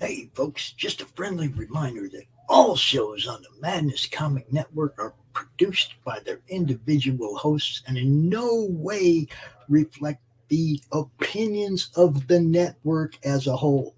Hey, folks, just a friendly reminder that all shows on the Madness Comic Network are produced by their individual hosts and in no way reflect the opinions of the network as a whole.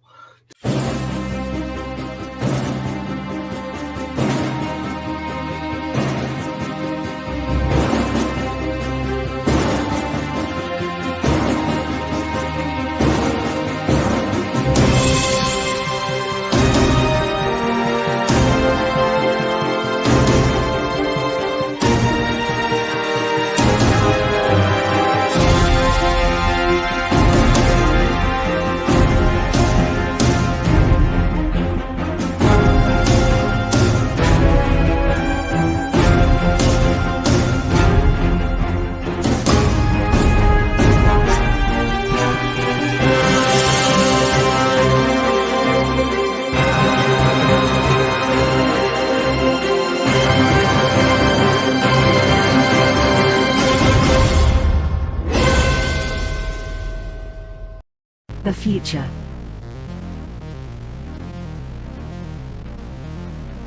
The future.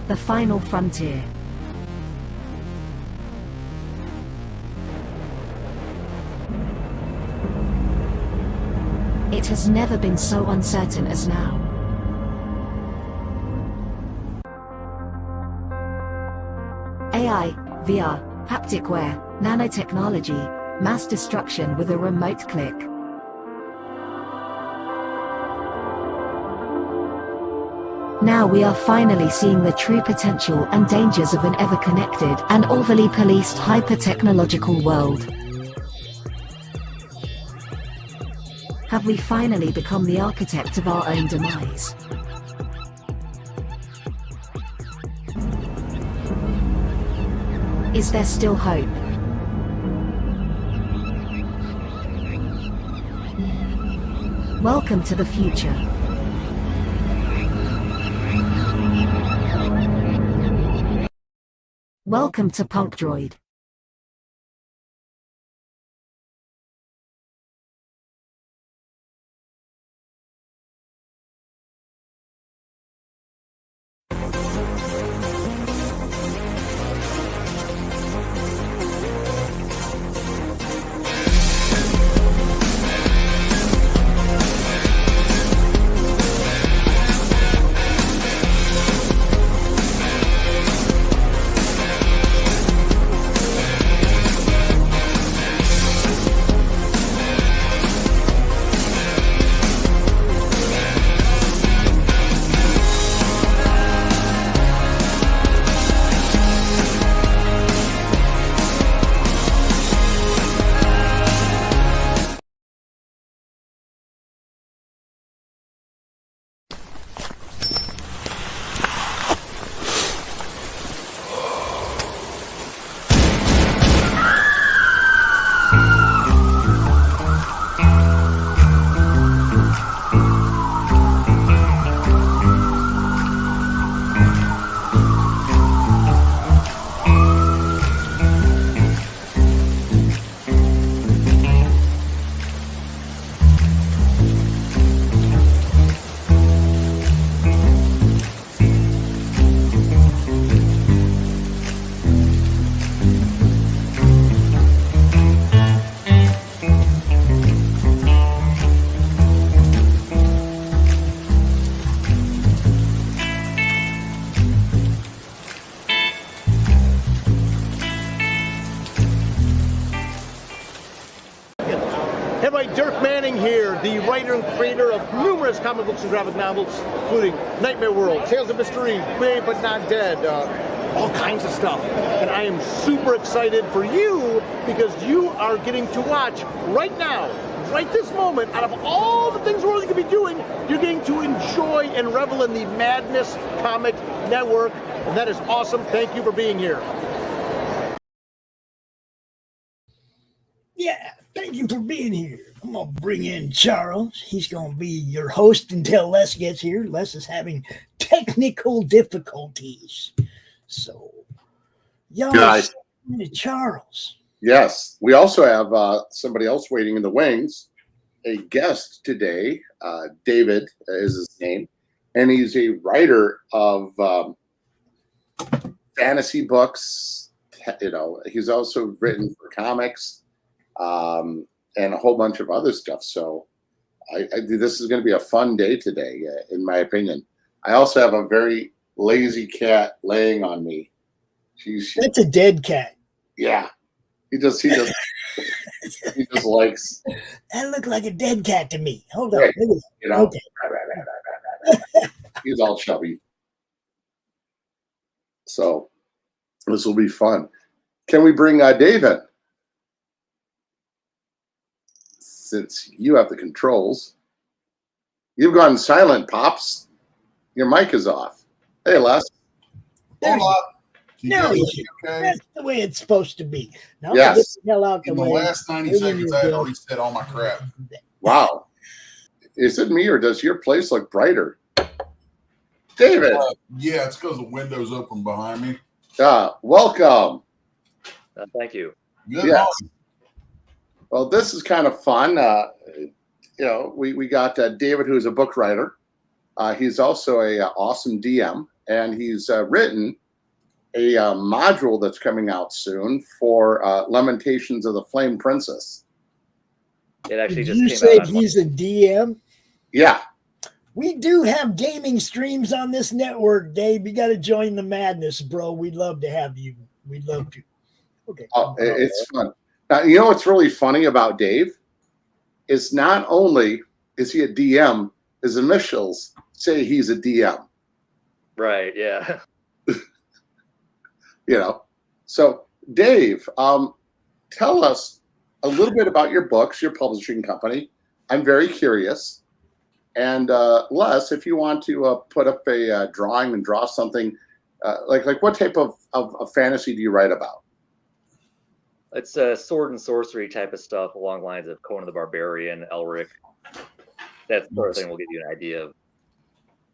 The final frontier. It has never been so uncertain as now. AI, VR, haptic wear, nanotechnology, mass destruction with a remote click. Now we are finally seeing the true potential and dangers of an ever-connected and overly policed hyper-technological world. Have we finally become the architect of our own demise? Is there still hope? Welcome to the future. Welcome to Punk Droid. The writer and creator of numerous comic books and graphic novels, including Nightmare World, Tales of Mystery, Brave But Not Dead, all kinds of stuff. And I am super excited for you because you are getting to watch right now, right this moment, out of all the things we're going to be doing, you're getting to enjoy and revel in the Madness Comic Network. And that is awesome. Thank you for being here. Yeah, thank you for being here. I'm going to bring in Charles. He's going to be your host until Les gets here. Les is having technical difficulties. So, y'all guys, Charles. Yes, we also have somebody else waiting in the wings, a guest today. David is his name. and he's a writer of fantasy books. You know, he's also written for comics and a whole bunch of other stuff. So this is going to be a fun day today, in my opinion. I also have a very lazy cat laying on me. That's a dead cat. Yeah, he just likes. That looked like a dead cat to me. Hold on, Right. look at that. You know, Okay. he's all chubby. So this will be fun. Can we bring Dave in? Since you have the controls. You've gone silent, Pops. Your mic is off. Hey, Les. There Hold you up. No, Okay. That's the way it's supposed to be. Now Yes. get the hell out the In the way. last 90 Bring in seconds, your I had bill. already said all my crap. Wow. Is it me or does your place look brighter? David. Yeah, it's because the window's open behind me. Welcome. Thank you. Good Yes. morning. Well, this is kind of fun. You know, we got David, who's a book writer. He's also a awesome DM, and he's written a module that's coming out soon for Lamentations of the Flame Princess. It actually Did just you came say out. he's a DM? Yeah. We do have gaming streams on this network, Dave. You got to join the madness, bro. We'd love to have you. We'd love to. Okay. Oh, it's fun. Now, you know what's really funny about Dave is not only is he a DM, his initials say he's a DM. Right. Yeah. You know, so Dave, tell us a little bit about your books, your publishing company. I'm very curious. And Les, if you want to put up a drawing and draw something, like what type of fantasy do you write about? It's sword and sorcery type of stuff along the lines of Conan the Barbarian, Elric. That sort of thing will give you an idea of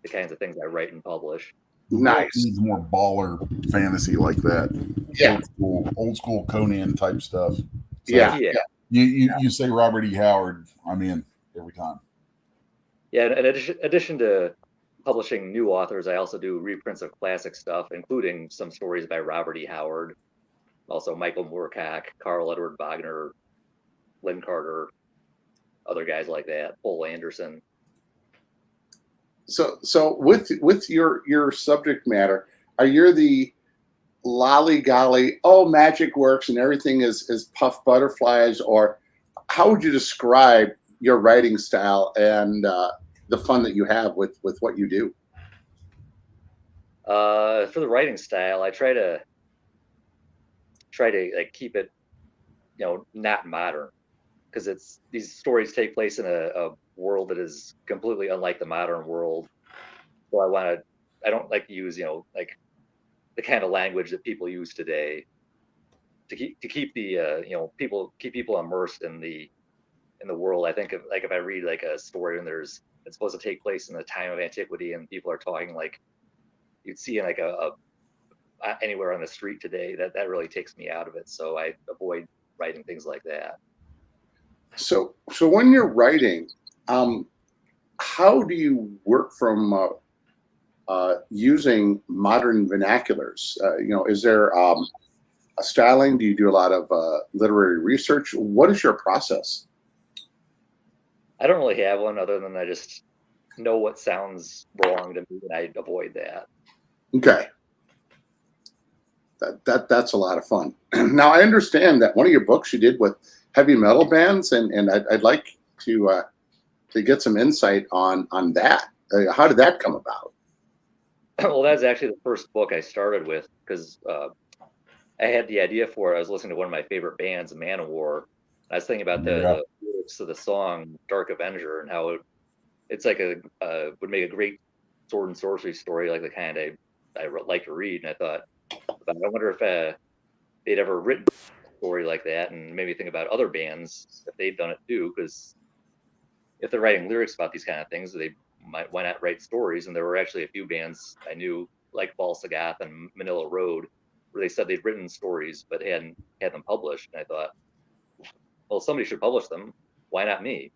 the kinds of things I write and publish. Nice. Needs more baller fantasy like that. Yeah. Old school Conan type stuff. So Yeah. You say Robert E. Howard, I'm in every time. Yeah. In addition to publishing new authors, I also do reprints of classic stuff, including some stories by Robert E. Howard, also Michael Moorcock, Carl Edward Wagner, Lynn Carter, other guys like that, Paul Anderson. So with your subject matter, are you the lollygolly, oh, magic works and everything is puff butterflies, or how would you describe your writing style and the fun that you have with what you do? For the writing style, I try to like keep it, you know, not modern, because these stories take place in a world that is completely unlike the modern world. So I don't like to use, you know, like the kind of language that people use today to keep the keep people immersed in the world. I think if I read like a story and it's supposed to take place in the time of antiquity and people are talking like you'd see in like a anywhere on the street today, that really takes me out of it. So I avoid writing things like that. So when you're writing, how do you work from using modern vernaculars? You know, is there a styling? Do you do a lot of literary research? What is your process? I don't really have one other than I just know what sounds wrong to me and I avoid that. Okay. That's a lot of fun. Now I understand that one of your books you did with heavy metal bands, and I'd like to get some insight on that. How did that come about? Well, that's actually the first book I started with because I had the idea for it. I was listening to one of my favorite bands, Manowar. I was thinking about the lyrics of the song "Dark Avenger" and how it's like would make a great sword and sorcery story, like the kind I like to read. And I thought, I wonder if they'd ever written a story like that, and maybe think about other bands if they've done it too. Because if they're writing lyrics about these kind of things, why not write stories? And there were actually a few bands I knew, like Balsagoth and Manila Road, where they said they'd written stories but hadn't had them published. And I thought, well, somebody should publish them. Why not me?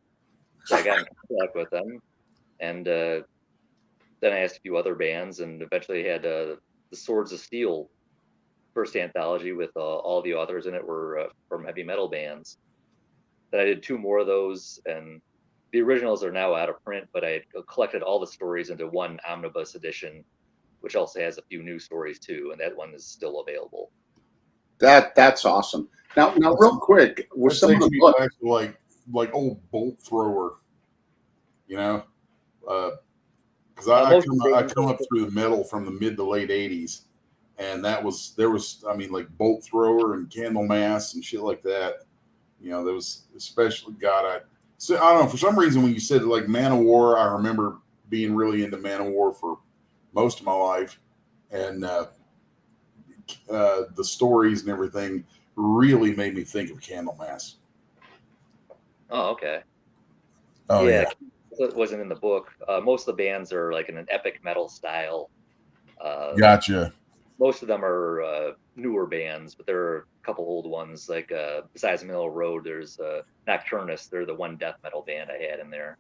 So I got in contact with them, and then then I asked a few other bands, and eventually had the Swords of Steel first anthology with all the authors in it were from heavy metal bands. Then I did 2 more of those, and the originals are now out of print, but I collected all the stories into one omnibus edition, which also has a few new stories too, and that one is still available. That's awesome. Now, real quick, with some of the books, back to like old Bolt Thrower, you know, because I come up through the metal from the mid to late '80s, and there was I mean, like Bolt Thrower and Candlemass and shit like that. You know, there was especially I don't know, for some reason when you said like Man-O-War, I remember being really into Man-O-War for most of my life, and the stories and everything really made me think of Candlemass. Oh, okay. Oh yeah. It wasn't in the book. Most of the bands are like in an epic metal style. Gotcha. Most of them are newer bands, but there are a couple old ones. Like besides Middle Road, there's Nocturnus. They're the one death metal band I had in there.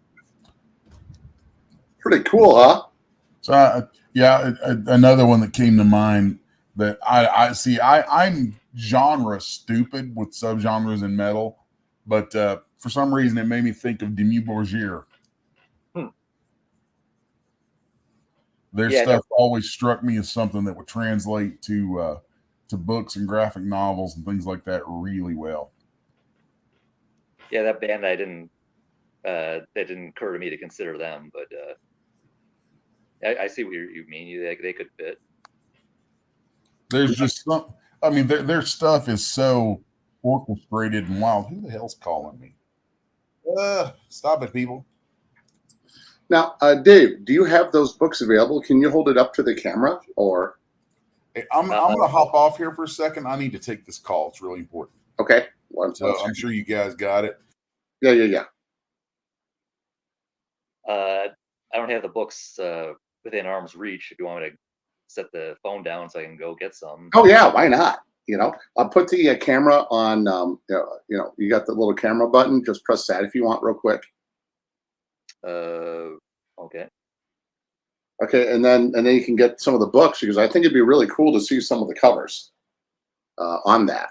Pretty cool, huh? So another one that came to mind that I see. I'm genre stupid with subgenres in metal, but for some reason it made me think of Dimmu Borgir. Their stuff always struck me as something that would translate to books and graphic novels and things like that really well. Yeah, that band that didn't occur to me to consider them, but I see what you mean. They could fit. There's just some. I mean, their stuff is so orchestrated and wild. Who the hell's calling me? Stop it, people. Now, Dave, do you have those books available? Can you hold it up to the camera, or? Hey, I'm going to hop off here for a second. I need to take this call. It's really important. Okay. So I'm sure you guys got it. Yeah. I don't have the books within arm's reach. If you want me to set the phone down so I can go get some. Oh yeah, why not? You know, I'll put the camera on. You got the little camera button. Just press that if you want, real quick. Okay. Okay, and then you can get some of the books, because I think it'd be really cool to see some of the covers on that.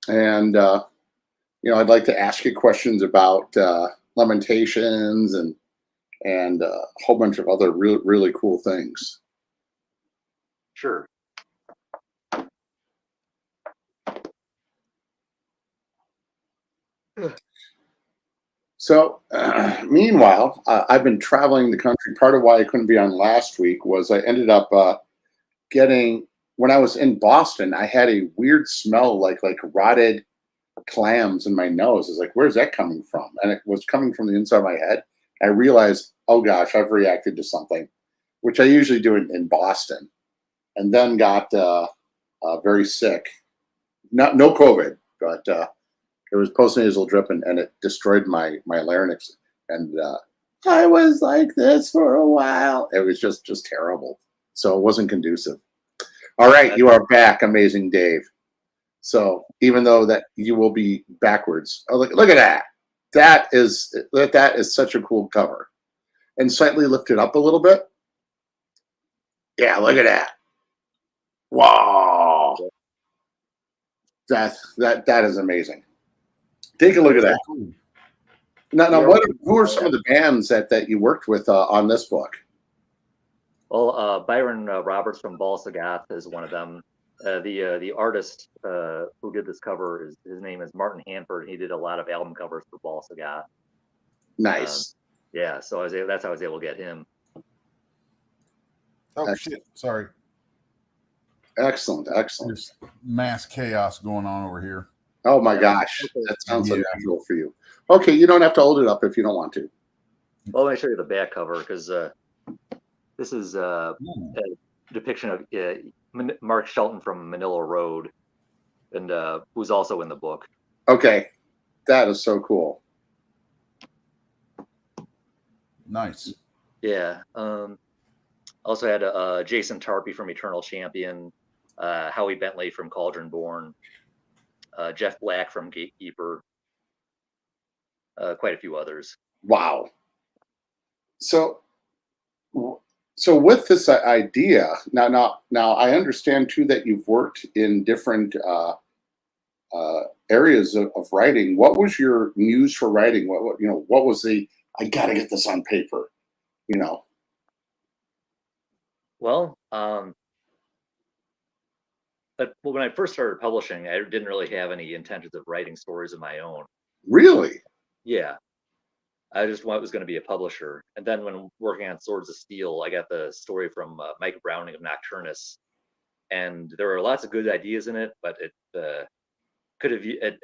And I'd like to ask you questions about Lamentations and a whole bunch of other really cool things. Sure. So, meanwhile, I've been traveling the country. Part of why I couldn't be on last week was I ended up when I was in Boston, I had a weird smell like rotted clams in my nose. I was like, where's that coming from? And it was coming from the inside of my head. I realized, oh gosh, I've reacted to something, which I usually do in Boston, and then got very sick. No COVID, but it was postnasal drip, and it destroyed my larynx. And I was like this for a while. It was just terrible. So it wasn't conducive. All right, you are back, Amazing Dave. So even though that you will be backwards, look at that. That is such a cool cover. And slightly lift it up a little bit. Yeah, look at that. Wow. That is amazing. Take a look at that. Now, who are some of the bands that you worked with on this book? Well, Byron Roberts from Balsagoth is one of them. The artist who did this cover his name is Martin Hanford. He did a lot of album covers for Balsagoth. Nice. Yeah, so that's how I was able to get him. Oh shit! Sorry. Excellent. There's mass chaos going on over here. Oh my gosh, that sounds unusual for you. Okay, you don't have to hold it up if you don't want to. Well, let me show you the back cover, because this is a depiction of Mark Shelton from Manila Road, and who's also in the book. Okay, that is so cool. Nice. Yeah. Also had Jason Tarpey from Eternal Champion, Howie Bentley from Cauldron Born, Jeff Black from Gatekeeper, quite a few others. Wow. So So with this idea, now I understand too that you've worked in different areas of writing. What was your muse for writing? What was the I got to get this on paper? Well, but when I first started publishing, I didn't really have any intentions of writing stories of my own. Really? Yeah. I just was going to be a publisher. And then when working on Swords of Steel, I got the story from Mike Browning of Nocturnus. And there were lots of good ideas in it, but it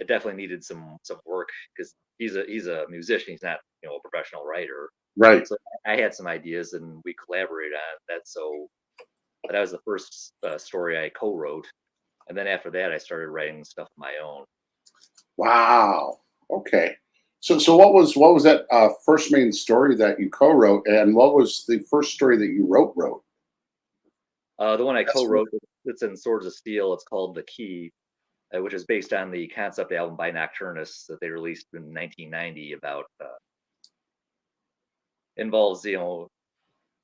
definitely needed some work because he's a musician. He's not, a professional writer. Right. So I had some ideas and we collaborated on that. So that was the first story I co-wrote. And then after that, I started writing stuff of my own. Wow. Okay. So what was that first main story that you co-wrote, and what was the first story that you wrote? The one I co-wrote, it's in Swords of Steel. It's called The Key, which is based on the concept album by Nocturnus that they released in 1990 about involves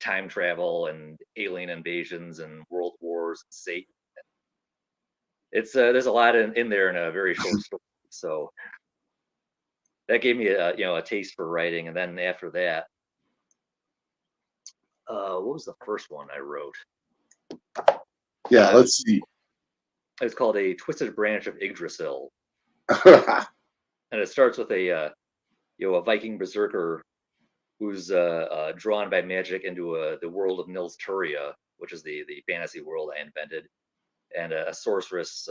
time travel and alien invasions and world wars and Satan. It's there's a lot in there in a very short story. So that gave me a taste for writing. And then after that, what was the first one I wrote? Yeah, let's see. It's called A Twisted Branch of Yggdrasil. And it starts with a Viking berserker who's drawn by magic into the world of Nils Turia, which is the fantasy world I invented. And a sorceress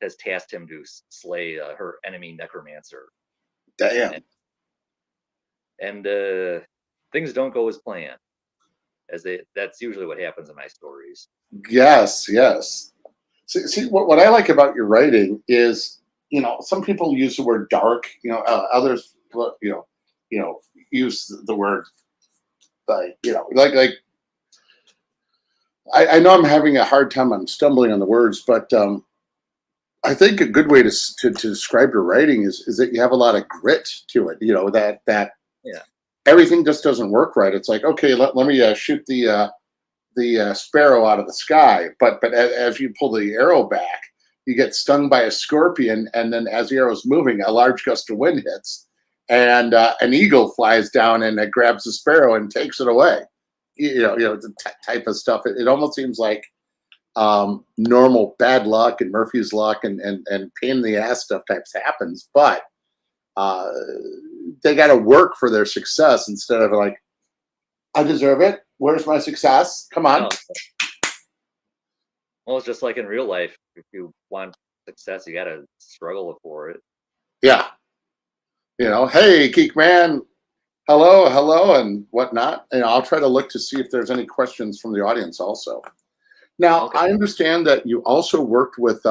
has tasked him to slay her enemy necromancer. Damn. And things don't go as planned. That's usually what happens in my stories. Yes. See, what I like about your writing is, some people use the word dark. Others, use the word, like. I know I'm having a hard time. I'm stumbling on the words, but I think a good way to describe your writing is that you have a lot of grit to it. That everything just doesn't work right. It's like, okay, let me shoot the sparrow out of the sky, but as you pull the arrow back, you get stung by a scorpion, and then as the arrow's moving, a large gust of wind hits, and an eagle flies down and it grabs the sparrow and takes it away. The type of stuff. It almost seems like normal bad luck and Murphy's luck and pain in the ass stuff types happens, but they got to work for their success instead of like, I deserve it. Where's my success? Come on. Well, it's just like in real life. If you want success, you got to struggle for it. Yeah. Hey, Geek Man. Hello, and whatnot. And I'll try to look to see if there's any questions from the audience also. Now, okay. I understand that you also worked with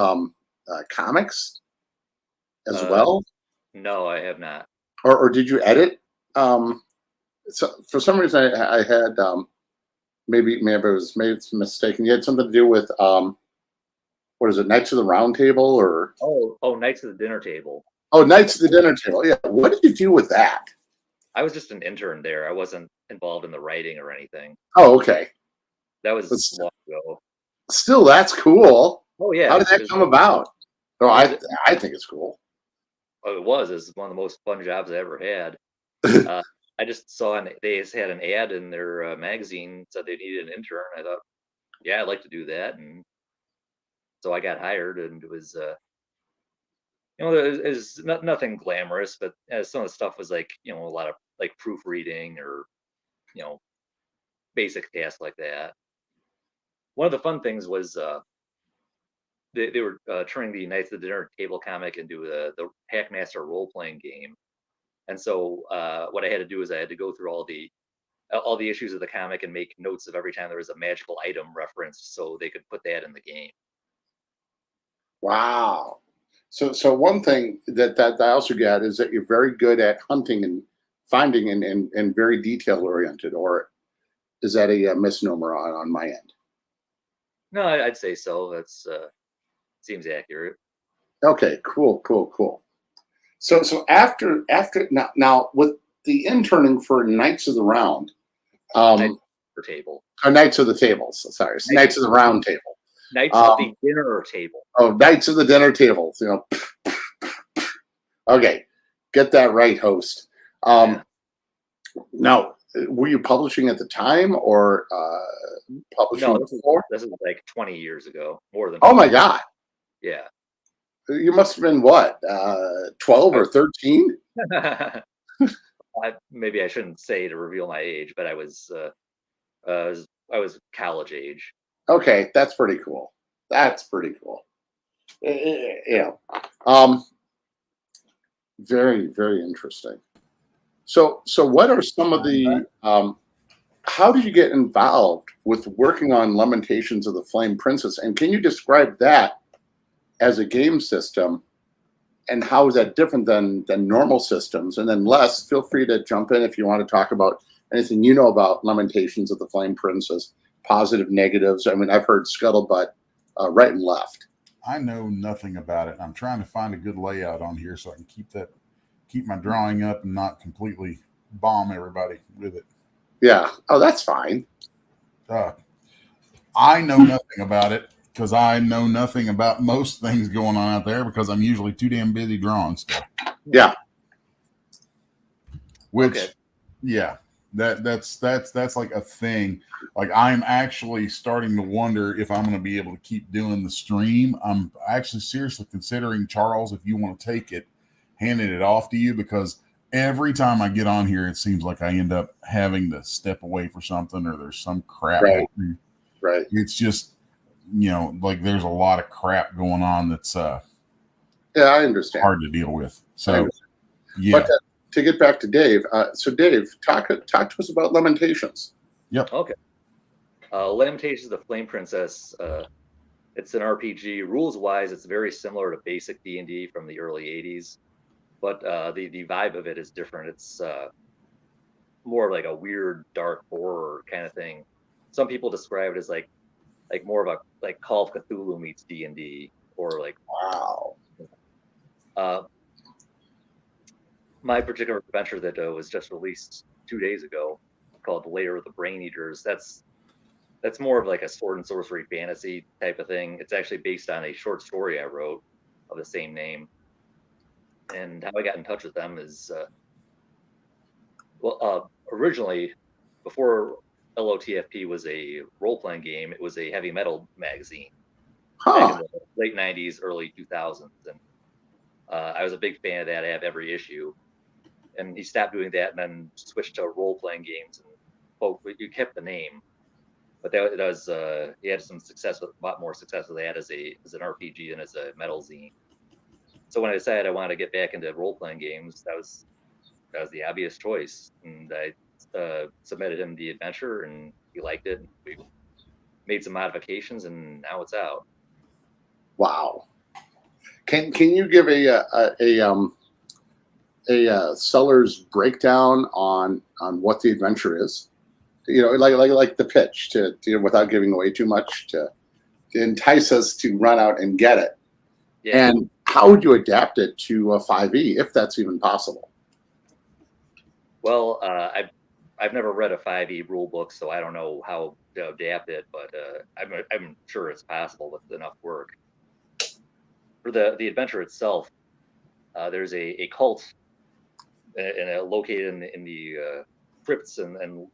comics as well. No, I have not. Or did you edit? So for some reason, I had maybe I was mistaken. You had something to do with what is it, Knights of the Round Table or? Oh, Knights of the Dinner Table. Oh, Knights of the Dinner Table. Yeah. What did you do with that? I was just an intern there. I wasn't involved in the writing or anything. Oh, okay. That was long ago. Still, that's cool. Oh yeah. How did that come about? Oh, I think it's cool. Oh, it was. It's one of the most fun jobs I ever had. I just saw they just had an ad in their magazine, said they needed an intern. I thought, yeah, I'd like to do that, and so I got hired, and it was there's nothing glamorous, but some of the stuff was like, a lot of like proofreading or, basic tasks like that. One of the fun things was they were turning the Knights of the Dinner Table comic into the Hackmaster role-playing game. And so what I had to do is I had to go through all the issues of the comic and make notes of every time there was a magical item referenced so they could put that in the game. Wow. So one thing that I also get is that you're very good at hunting and finding and very detail oriented, or is that a misnomer on my end? No, I'd say so. That's seems accurate. Okay, cool. So after now with the interning for Knights of the Round, Table. Oh, Knights of the Tables. Sorry, Knights of the Round Table. Knights of the Dinner Table. Oh, Knights of the Dinner Table. You know. Okay, get that right, host. Now, were you publishing at the time, or publishing before? This is like 20 years ago, more than. Oh my God! Yeah. You must have been what, 12 or 13? Maybe I shouldn't say to reveal my age, but I was college age. Okay, that's pretty cool. That's pretty cool. Yeah. Very, very interesting. So what are some of the? How did you get involved with working on Lamentations of the Flame Princess? And can you describe that as a game system? And how is that different than normal systems? And then Les, feel free to jump in if you want to talk about anything you know about Lamentations of the Flame Princess, positive, negatives. I mean, I've heard scuttlebutt right and left. I know nothing about it. I'm trying to find a good layout on here so I can keep my drawing up and not completely bomb everybody with it. Yeah. Oh, that's fine. I know nothing about it because I know nothing about most things going on out there because I'm usually too damn busy drawing stuff. Yeah. Which, yeah, that's like a thing. Like, I'm actually starting to wonder if I'm going to be able to keep doing the stream. I'm actually seriously considering, Charles, if you want to take it, handing it off to you, because every time I get on here, it seems like I end up having to step away for something, or there's some crap happening. Right. It's just, you know, like there's a lot of crap going on that's yeah, I understand, hard to deal with. So yeah. But to get back to Dave, so Dave, talk to us about Lamentations. Yep. Okay. Lamentations of the Flame Princess. It's an RPG. Rules wise, it's very similar to basic D&D from the early 80s, but the vibe of it is different. It's more like a weird, dark horror kind of thing. Some people describe it as like more of a Call of Cthulhu meets D&D, or like, wow. My particular adventure that was just released 2 days ago, called Lair of the Brain Eaters. That's more of like a sword and sorcery fantasy type of thing. It's actually based on a short story I wrote of the same name. And how I got in touch with them is, originally, before LOTFP was a role-playing game, it was a heavy metal magazine back in the late 90s, early 2000s. And I was a big fan of that. I have every issue. And he stopped doing that and then switched to role-playing games. And you kept the name, but that was he had some success, a lot more success with that as an RPG than as a metal zine. So when I decided I wanted to get back into role-playing games, that was the obvious choice. And I submitted him the adventure, and he liked it. And we made some modifications, and now it's out. Wow. Can you give a seller's breakdown on what the adventure is? You know, like the pitch to without giving away too much, to entice us to run out and get it. Yeah. And how would you adapt it to a 5e, if that's even possible? Well, I've never read a 5e rule book, so I don't know how to adapt it, but I'm sure it's possible with enough work. For the adventure itself, there's a cult located in the crypts and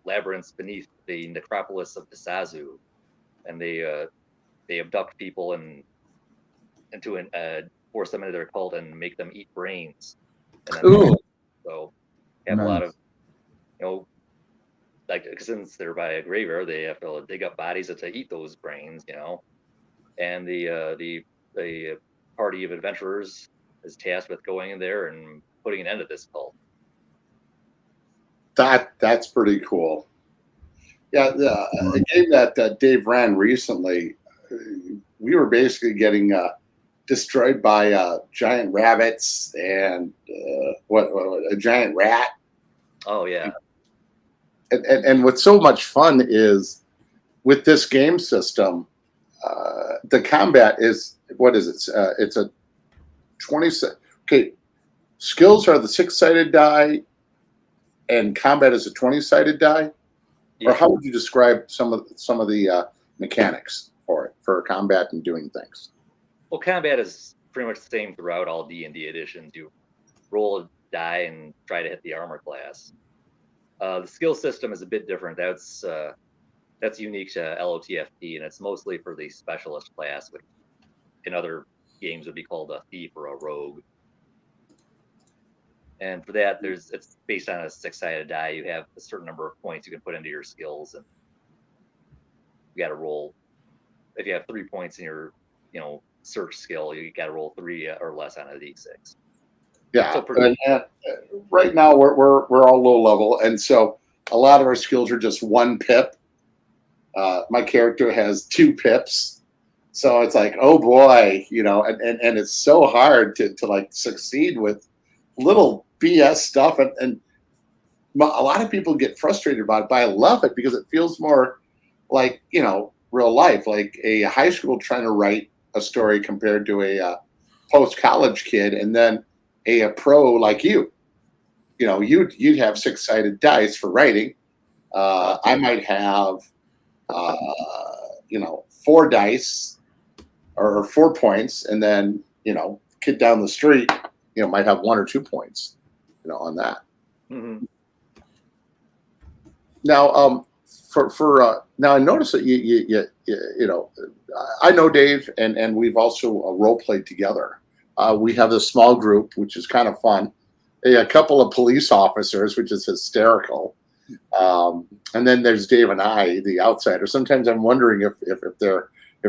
labyrinths beneath the necropolis of Desazu, and they abduct people and force them into their cult and make them eat brains. So have a lot of, like, since they're by a graveyard, they have to dig up bodies to eat those brains, and the party of adventurers is tasked with going in there and putting an end to this cult. That's pretty cool. Yeah, a game that Dave ran recently, we were basically getting destroyed by giant rabbits and a giant rat. Oh yeah. And what's so much fun is with this game system, the combat is, what is it? It's a 20. Okay, skills are the 6-sided die, and combat is a 20-sided die. Or how would you describe some of the mechanics for combat and doing things? Well, combat is pretty much the same throughout all D&D editions. You roll a die and try to hit the armor class. The skill system is a bit different. That's unique to LOTFT, and it's mostly for the specialist class, which in other games would be called a thief or a rogue. And for that, it's based on a 6-sided die. You have a certain number of points you can put into your skills, and you got to roll. If you have 3 points in your, search skill, you got to roll 3 or less on a d6. Yeah. So right now we're all low level, and so a lot of our skills are just 1 pip. My character has 2 pips, so it's like, oh boy, and it's so hard to like succeed with little BS stuff, and a lot of people get frustrated about it, but I love it because it feels more like real life, like a high school trying to write a story compared to a post-college kid, and then a pro like you'd have 6-sided dice for writing. I might have 4 dice or 4 points, and then kid down the street might have 1 or 2 points on that. Mm-hmm. Now now I noticed that you I know Dave, and we've also role played together. We have this small group, which is kind of fun. A couple of police officers, which is hysterical. And then there's Dave and I, the outsider. Sometimes I'm wondering if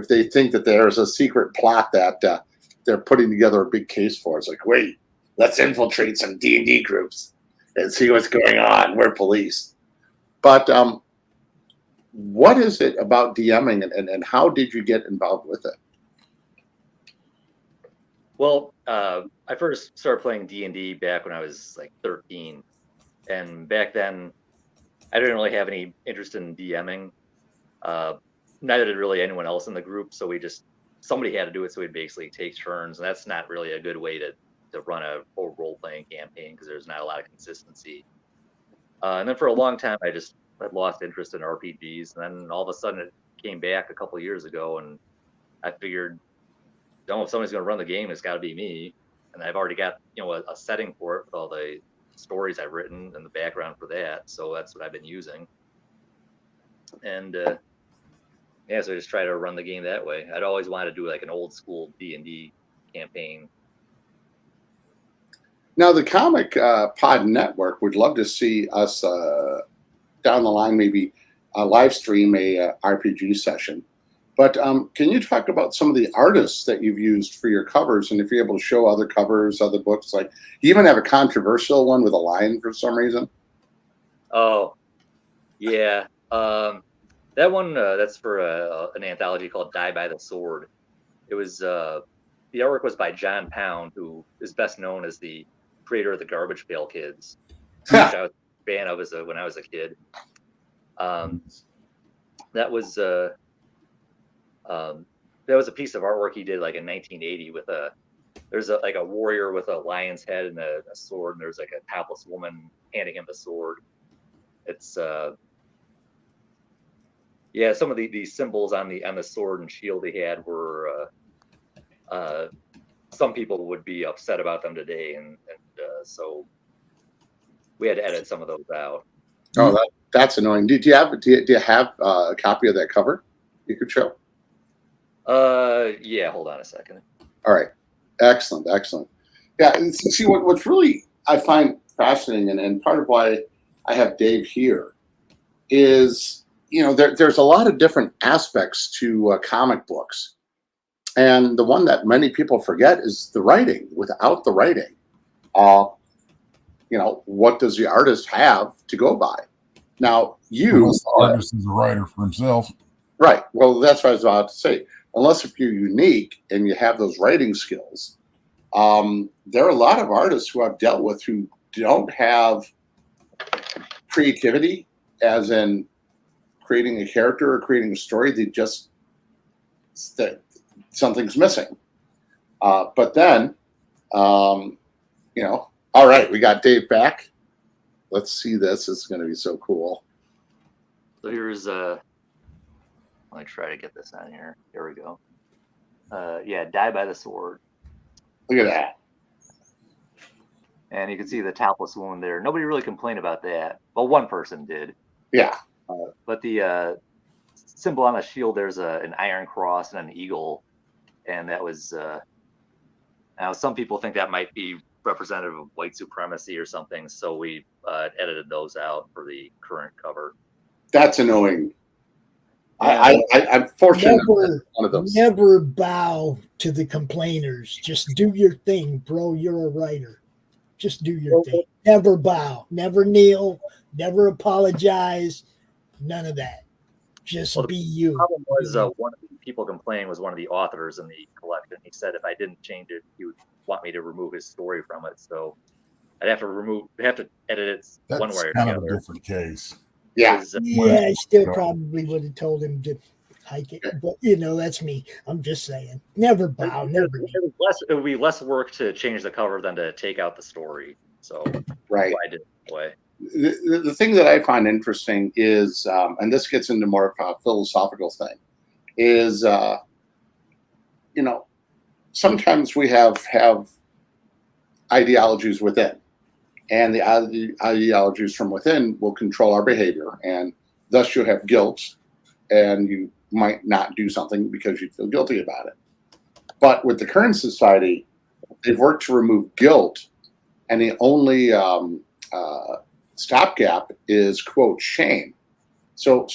they think that there's a secret plot that they're putting together a big case for. It's like, wait, let's infiltrate some D&D groups and see what's going on. We're police. But what is it about DMing, and how did you get involved with it? Well, I first started playing D&D back when I was like 13, and back then I didn't really have any interest in DMing. Neither did really anyone else in the group, so somebody had to do it, so we'd basically take turns, and that's not really a good way to run a whole role-playing campaign because there's not a lot of consistency. And then for a long time, I just had lost interest in RPGs, and then all of a sudden it came back a couple of years ago, and I figured, if somebody's going to run the game, it's got to be me. And I've already got a setting for it with all the stories I've written and the background for that, so that's what I've been using. And so I just try to run the game that way. I'd always wanted to do like an old school D&D campaign. Now, the Comic Pod Network would love to see us down the line, maybe live stream a RPG session. But can you talk about some of the artists that you've used for your covers, and if you're able to show other covers, other books? Like, you even have a controversial one with a lion for some reason. Oh, yeah. That one, that's for an anthology called Die by the Sword. It was the artwork was by John Pound, who is best known as the creator of the Garbage Pail Kids, which I was a fan of when I was a kid. That was a piece of artwork he did like in 1980 with there's a warrior with a lion's head and a sword, and there's like a topless woman handing him the sword. It's some of the symbols on the sword and shield he had were some people would be upset about them today, and so we had to edit some of those out. Oh, that's annoying. Do you have a copy of that cover you could show? Yeah, hold on a second. All right. Excellent. Yeah, see, what's really I find fascinating, and part of why I have Dave here is, there's a lot of different aspects to comic books. And the one that many people forget is the writing. Without the writing, what does the artist have to go by? Now, the artist is a writer for himself. Right. Well, that's what I was about to say. Unless if you're unique and you have those writing skills, there are a lot of artists who I've dealt with who don't have creativity, as in creating a character or creating a story. They just something's missing. But then, all right, we got Dave back. Let's see this. It's going to be so cool. So here's let me try to get this on here. Here we go. Yeah, Die by the Sword. Look at that. And you can see the topless woman there. Nobody really complained about that. Well, one person did. Yeah. But the symbol on the shield, there's an iron cross and an eagle. And that was, now some people think that might be representative of white supremacy or something. So we edited those out for the current cover. That's annoying. I'm fortunate one of those. Never bow to the complainers. Just do your thing, bro. You're a writer. Just do your thing. Never bow. Never kneel. Never apologize. None of that. Just be you. The problem was one of the people complaining was one of the authors in the collection. He said if I didn't change it, he would want me to remove his story from it. So I'd have to edit it one way or kind the of other. a different case. Yeah. I still probably would have told him to hike it, but that's me. I'm just saying, never bow, never. It would be less work to change the cover than to take out the story. So right, I did it that way. The thing that I find interesting is, and this gets into more of a philosophical thing, is sometimes we have ideologies within. And the ideologies from within will control our behavior. And thus you have guilt, and you might not do something because you feel guilty about it. But with the current society, they've worked to remove guilt. And the only stopgap is, quote, shame. So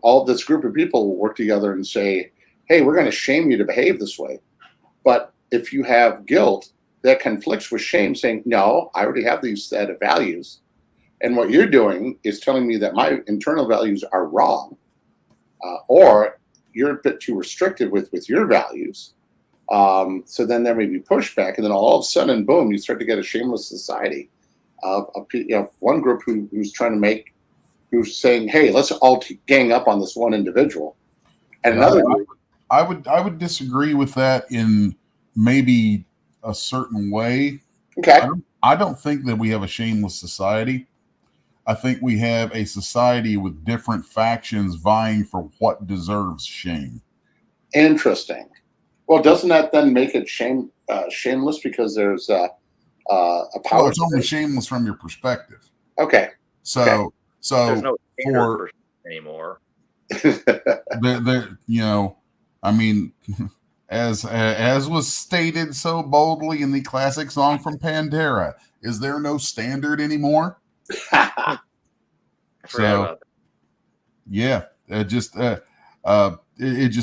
all this group of people will work together and say, hey, we're going to shame you to behave this way. But if you have guilt, that conflicts with shame, saying, no, I already have these set of values. And what you're doing is telling me that my internal values are wrong, or you're a bit too restrictive with your values. So then there may be pushback. And then all of a sudden, boom, you start to get a shameless society of one group who's who's saying, hey, let's all gang up on this one individual. And another group. I would disagree with that in maybe a certain way. Okay. I don't think that we have a shameless society. I think we have a society with different factions vying for what deserves shame. Interesting. Well, doesn't that then make it shameless because there's a power? Well, it's only shameless from your perspective. Okay. So there's no for anymore. I mean, as was stated so boldly in the classic song from Pandera, is there no standard anymore? So, yeah, it just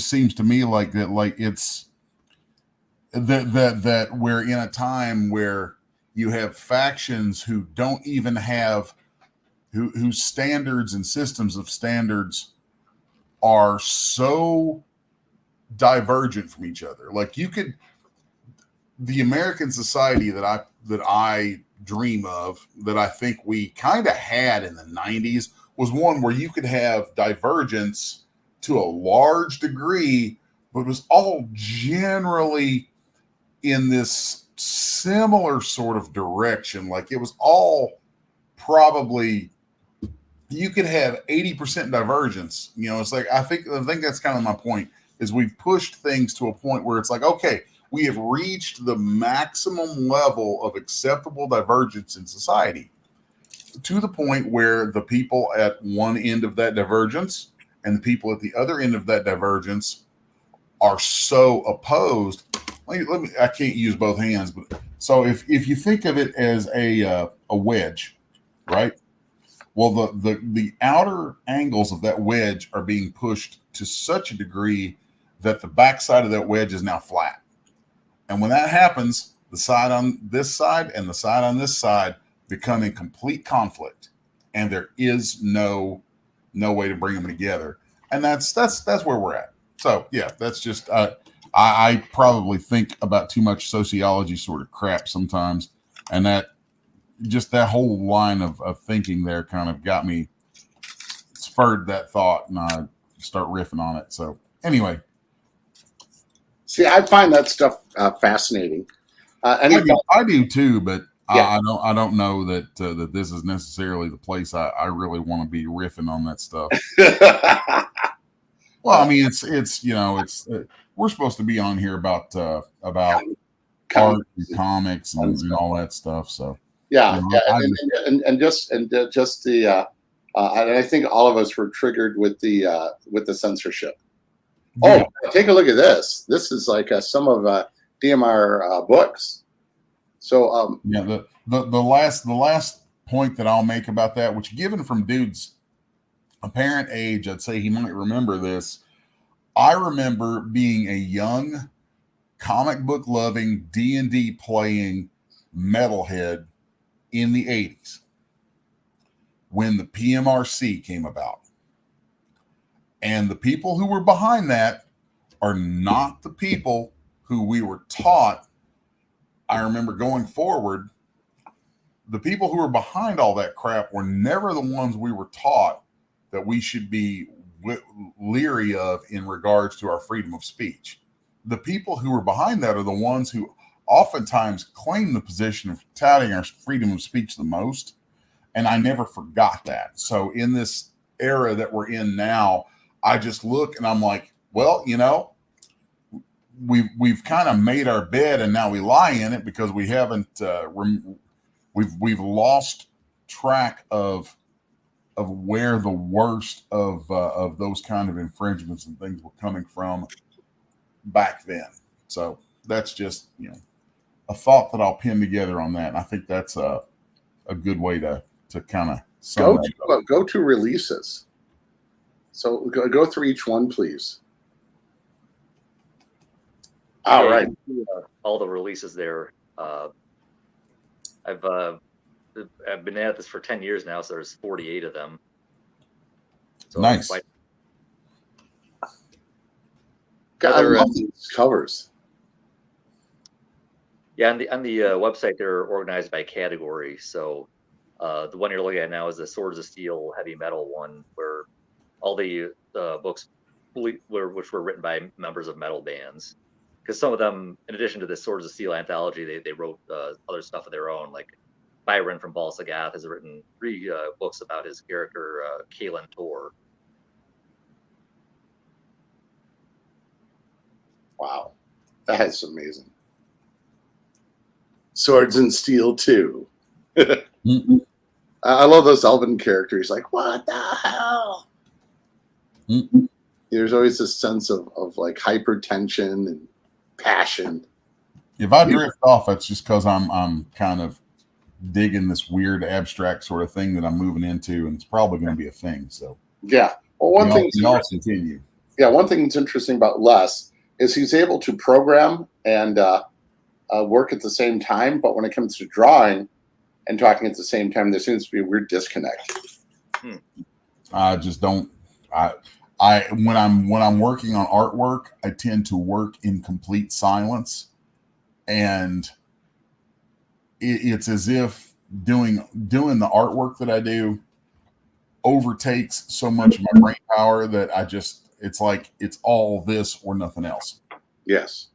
seems to me like that. Like it's that we're in a time where you have factions who don't even have whose standards and systems of standards are so divergent from each other. Like the American society that I dream of, that I think we kind of had in the 90s, was one where you could have divergence to a large degree, but it was all generally in this similar sort of direction. Like it was all probably, you could have 80% divergence. It's like, I think that's kind of my point, is we've pushed things to a point where it's like, okay, we have reached the maximum level of acceptable divergence in society, to the point where the people at one end of that divergence and the people at the other end of that divergence are so opposed. I can't use both hands, but so if you think of it as a wedge, right? Well, the outer angles of that wedge are being pushed to such a degree that the backside of that wedge is now flat. And when that happens, the side on this side and the side on this side become in complete conflict, and there is no way to bring them together. And that's where we're at. So yeah, that's just I probably think about too much sociology sort of crap sometimes, and that whole line of thinking there kind of got me, spurred that thought, and I start riffing on it. So anyway. See, I find that stuff fascinating. I do too, but Yeah. I don't know that that this is necessarily the place I really want to be riffing on that stuff. Well, I mean, it's we're supposed to be on here about art and comics and all that stuff. So yeah, and just the and I think all of us were triggered with the censorship. Yeah. Oh, take a look at this. This is like some of DMR books. So yeah, the last point that I'll make about that, which given from dude's apparent age, I'd say he might remember this. I remember being a young comic book loving D&D playing metalhead in the 80s when the PMRC came about. And the people who were behind that are not the people who we were taught. I remember going forward, the people who were behind all that crap were never the ones we were taught that we should be leery of in regards to our freedom of speech. The people who were behind that are the ones who oftentimes claim the position of touting our freedom of speech the most. And I never forgot that. So in this era that we're in now, I just look and I'm like, well, we've kind of made our bed and now we lie in it because we haven't we've lost track of where the worst of those kind of infringements and things were coming from back then. So that's just a thought that I'll pin together on that. And I think that's a good way to kind of go to releases. So go through each one, please. All right. All the releases there. I've been at this for 10 years now, so there's 48 of them. So nice. I love these covers. Yeah, on the website, they're organized by category. So the one you're looking at now is the Swords of Steel heavy metal one, where all the books which were written by members of metal bands. Because some of them, in addition to the Swords of Steel anthology, they wrote other stuff of their own. Like Byron from Ball Sagoth has written 3 books about his character, Kalen Tor. Wow, that's amazing. Swords and Steel 2. Mm-hmm. I love those Elven characters. Like, what the hell? Mm-hmm. There's always this sense of like hypertension and passion. If I drift off, it's just because I'm kind of digging this weird abstract sort of thing that I'm moving into, and it's probably going to be a thing. So yeah. Well, one thing continue. Yeah, one thing that's interesting about Les is he's able to program and work at the same time, but when it comes to drawing and talking at the same time, there seems to be a weird disconnect. I just don't. When I'm working on artwork, I tend to work in complete silence, and it's as if doing the artwork that I do overtakes so much of my brain power that it's like it's all this or nothing else. Yes.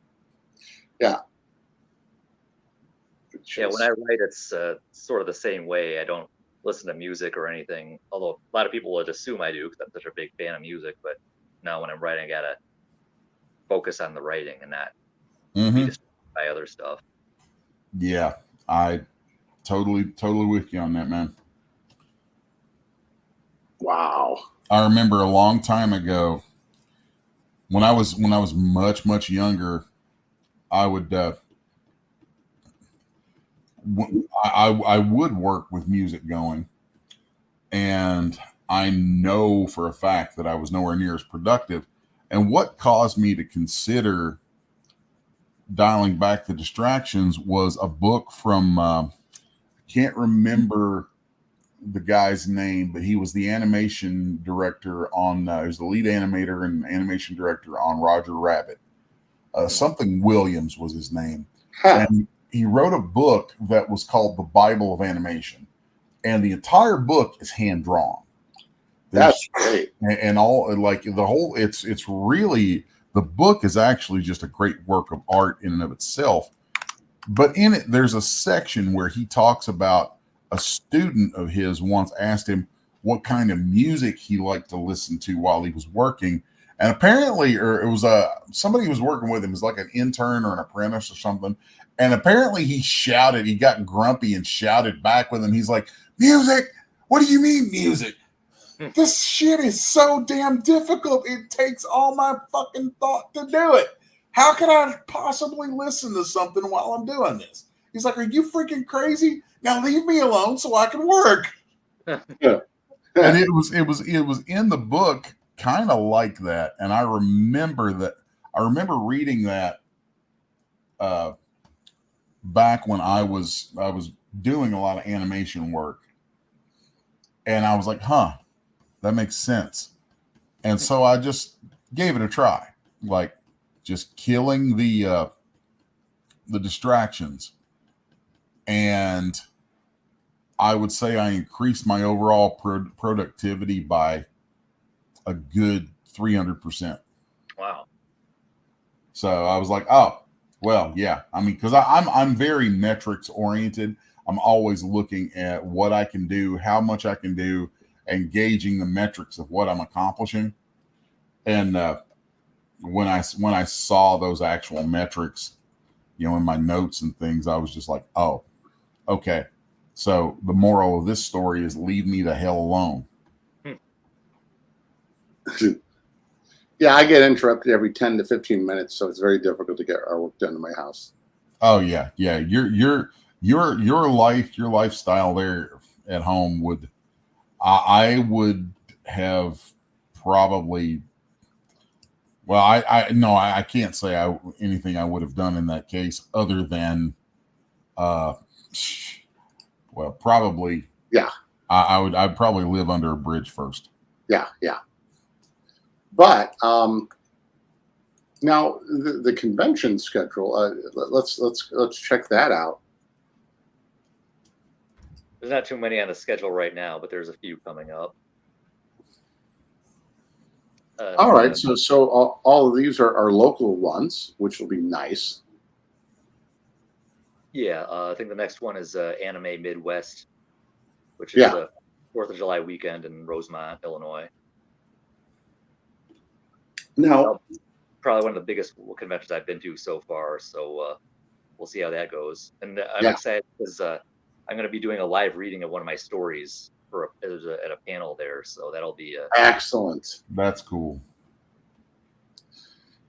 Yeah. Yeah, when I write, it's sort of the same way. I don't listen to music or anything, although a lot of people would assume I do because I'm such a big fan of music. But now when I'm writing, I gotta focus on the writing and not be distracted by other stuff. Yeah, I totally with you on that, man. Wow. I remember a long time ago when I was much younger, I would I would work with music going, and I know for a fact that I was nowhere near as productive. And what caused me to consider dialing back the distractions was a book from can't remember the guy's name, but he was the animation director on he was the lead animator and animation director on Roger Rabbit. Something Williams was his name. And he wrote a book that was called The Bible of Animation, and the entire book is hand drawn. That's great. And all like the whole, it's really, the book is actually just a great work of art in and of itself. But in it, there's a section where he talks about a student of his once asked him what kind of music he liked to listen to while he was working. And apparently, or it was somebody who was working with him, was like an intern or an apprentice or something. And apparently he shouted, he got grumpy and shouted back with him. He's like, music? What do you mean music? This shit is so damn difficult. It takes all my fucking thought to do it. How can I possibly listen to something while I'm doing this? He's like, are you freaking crazy? Now leave me alone so I can work. And it was in the book kind of like that. And I remember reading that back when I was doing a lot of animation work. And I was like, huh, that makes sense. And so I just gave it a try, like just killing the distractions. And I would say I increased my overall productivity by a good 300%. Wow. So I was like, oh, well, yeah. I mean, because I'm very metrics oriented. I'm always looking at what I can do, how much I can do, and gauging the metrics of what I'm accomplishing. And when I saw those actual metrics, you know, in my notes and things, I was just like, oh, okay. So the moral of this story is leave me the hell alone. Yeah, I get interrupted every 10 to 15 minutes, so it's very difficult to get our work done in my house. Oh yeah, yeah. Your lifestyle there at home would, I would have probably. Well, I can't say anything I would have done in that case other than, well, probably. Yeah. I'd probably live under a bridge first. Yeah, yeah. But now the convention schedule. Let's check that out. There's not too many on the schedule right now, but there's a few coming up. All right, so all of these are local ones, which will be nice. Yeah, I think the next one is Anime Midwest, which is the 4th of July weekend in Rosemont, Illinois. No, probably one of the biggest conventions I've been to so far. So we'll see how that goes. And I'm excited because I'm going to be doing a live reading of one of my stories at a panel there. So that'll be excellent. That's cool.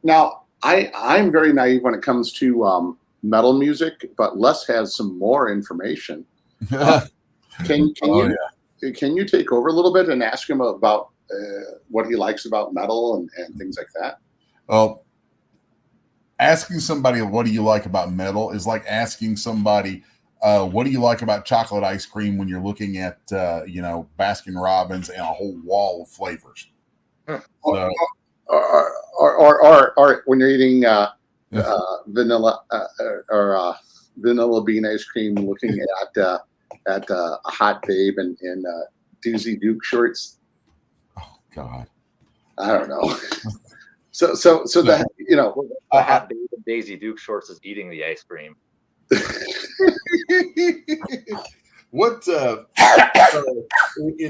Now, I'm very naive when it comes to metal music, but Les has some more information. Can you take over a little bit and ask him about what he likes about metal and things like that? Well, asking somebody what do you like about metal is like asking somebody what do you like about chocolate ice cream when you're looking at Baskin Robbins and a whole wall of flavors. Or when you're eating vanilla vanilla bean ice cream, looking at a hot babe in Daisy Duke shorts. Oh God, I don't know. So that a hot babe in Daisy Duke shorts is eating the ice cream. What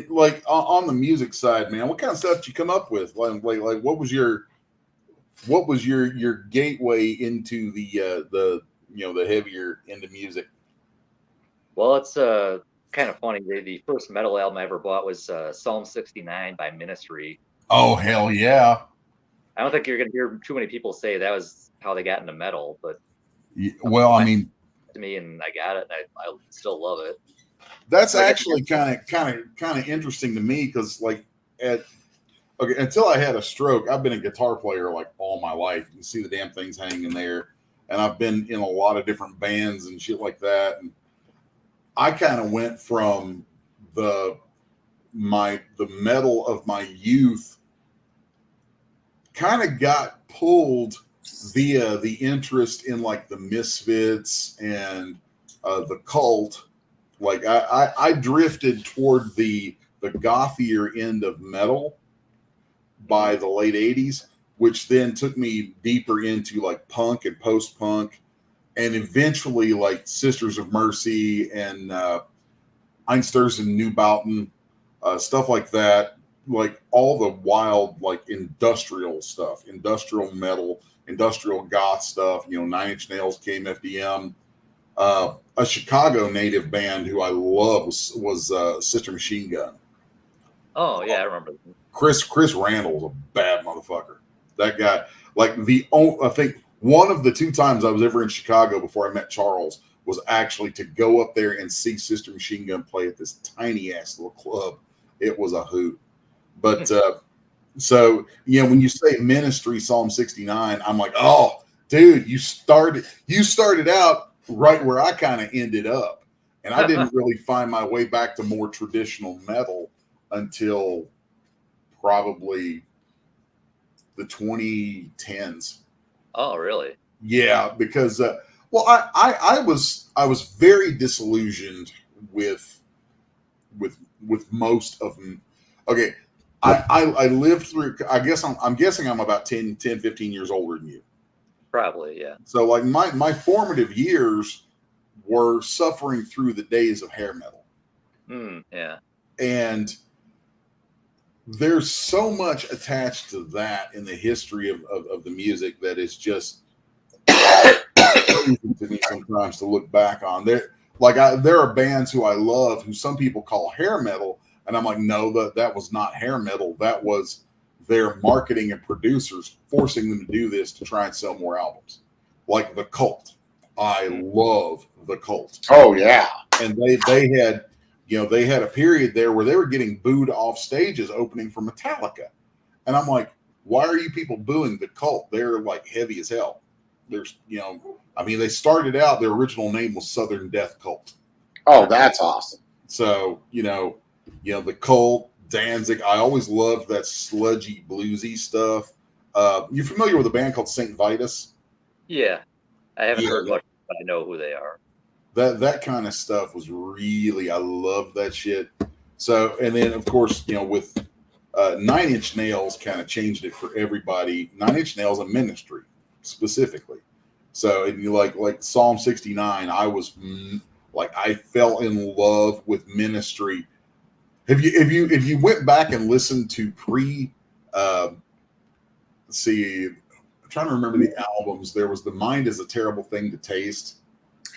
like on the music side, man, what kind of stuff did you come up with? Like what was your gateway into the heavier into music? Well, it's kind of funny. The first metal album I ever bought was Psalm 69 by Ministry. Oh hell yeah! I don't think you're going to hear too many people say that was how they got into metal, but well, I mean, to me, and I got it, and I still love it. That's actually kind of interesting to me because until I had a stroke, I've been a guitar player like all my life. You can see the damn things hanging there, and I've been in a lot of different bands and shit like that. And I kind of went from the metal of my youth, kind of got pulled via the interest in like the Misfits and the Cult. Like I drifted toward the gothier end of metal by the late 80s, which then took me deeper into like punk and post-punk and eventually like Sisters of Mercy and Einsters and Newbauten, stuff like that, like all the wild like industrial stuff, industrial metal, industrial goth stuff, you know, Nine Inch Nails, KMFDM. A Chicago native band who I love was Sister Machine Gun. Oh yeah, I remember. Chris Randall was a bad motherfucker. That guy, like I think one of the 2 times I was ever in Chicago before I met Charles was actually to go up there and see Sister Machine Gun play at this tiny ass little club. It was a hoot. But so you know, when you say Ministry Psalm 69, I'm like, oh, dude, you started out right where I kind of ended up, and I didn't really find my way back to more traditional metal until probably the 2010s. Oh, really? Yeah, because well, I was very disillusioned with most of them. Okay, I lived through. I'm guessing I'm about 10, 15 years older than you. Probably, yeah. So like my formative years were suffering through the days of hair metal. Yeah. And there's so much attached to that in the history of the music that is just crazy to me sometimes to look back on. There are bands who I love who some people call hair metal, and I'm like, no, that was not hair metal. That was their marketing and producers forcing them to do this to try and sell more albums. Like The Cult. I love The Cult. Oh yeah. And they had, you know, they had a period there where they were getting booed off stages opening for Metallica. And I'm like, why are you people booing The Cult? They're like heavy as hell. There's, you know, I mean, they started out, their original name was Southern Death Cult. Oh, that's awesome. So, you know, The Cult, Danzig. I always loved that sludgy, bluesy stuff. You familiar with a band called St. Vitus? Yeah. I haven't heard much, but I know who they are. That kind of stuff was really, I love that shit. So, and then of course, you know, with 9 Inch Nails kind of changed it for everybody. 9 Inch Nails and Ministry specifically. So, and you like Psalm 69, I was like, I fell in love with Ministry. If you went back and listened to let's see, I'm trying to remember the albums. There was The Mind is a Terrible Thing to Taste.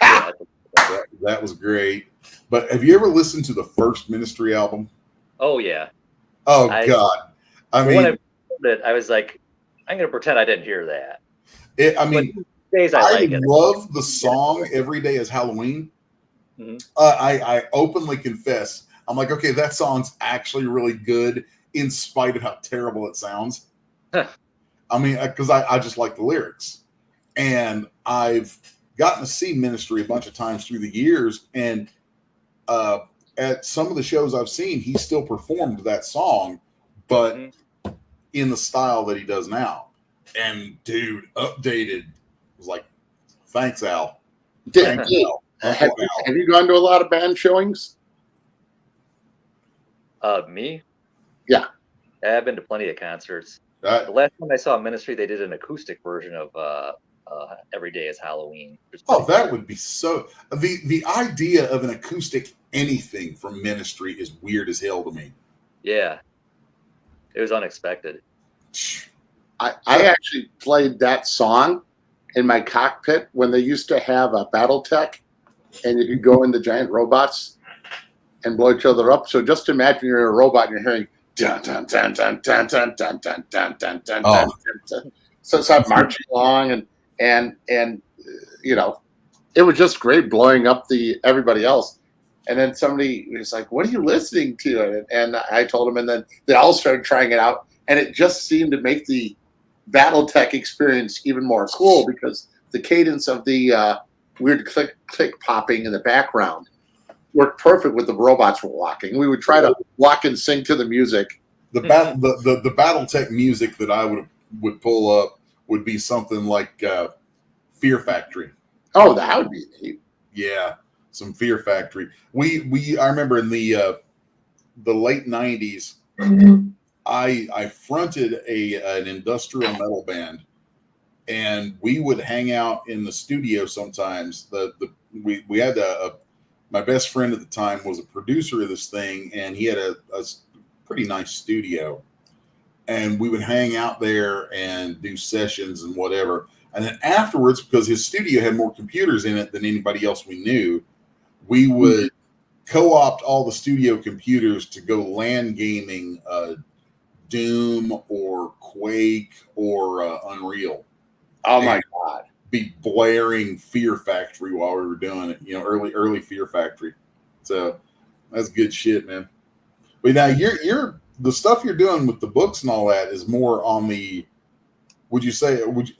That was great. But have you ever listened to the first Ministry album? Oh yeah. Oh God. I mean, when I was like, I'm going to pretend I didn't hear that. I love the song "Every Day Is Halloween." Mm-hmm. I openly confess, I'm like, okay, that song's actually really good in spite of how terrible it sounds. I mean, because I just like the lyrics. And I've gotten to see Ministry a bunch of times through the years. And at some of the shows I've seen, he still performed that song, but in the style that he does now. And dude, updated was like, thanks, Al. Have you gone to a lot of band showings? Me? Yeah. I've been to plenty of concerts. The last time I saw Ministry, they did an acoustic version of Every Day is Halloween. Oh, that would be so... The idea of an acoustic anything from Ministry is weird as hell to me. Yeah. It was unexpected. I actually played that song in my cockpit when they used to have a BattleTech, and you could go in the giant robots and blow each other up. So just imagine you're in a robot and you're hearing dun dun dun dun dun dun dun dun dun dun dun dun. So I'm marching along and you know, it was just great blowing up everybody else. And then somebody was like, "What are you listening to?" And I told them, and then they all started trying it out, and it just seemed to make the BattleTech experience even more cool because the cadence of the weird click popping in the background worked perfect with the robots were walking. We would try to walk and sing to the music. The BattleTech music that I would pull up would be something like Fear Factory. Oh, that would be neat. Yeah, some Fear Factory. I remember in the late 90s, I fronted an industrial metal band and we would hang out in the studio sometimes. We had my best friend at the time was a producer of this thing, and he had a pretty nice studio, and we would hang out there and do sessions and whatever. And then afterwards, because his studio had more computers in it than anybody else we knew, we would co-opt all the studio computers to go LAN gaming Doom or Quake or Unreal. Oh my God. Be blaring Fear Factory while we were doing it, early Fear Factory. So that's good shit, man. But now you're the stuff you're doing with the books and all that is more on the,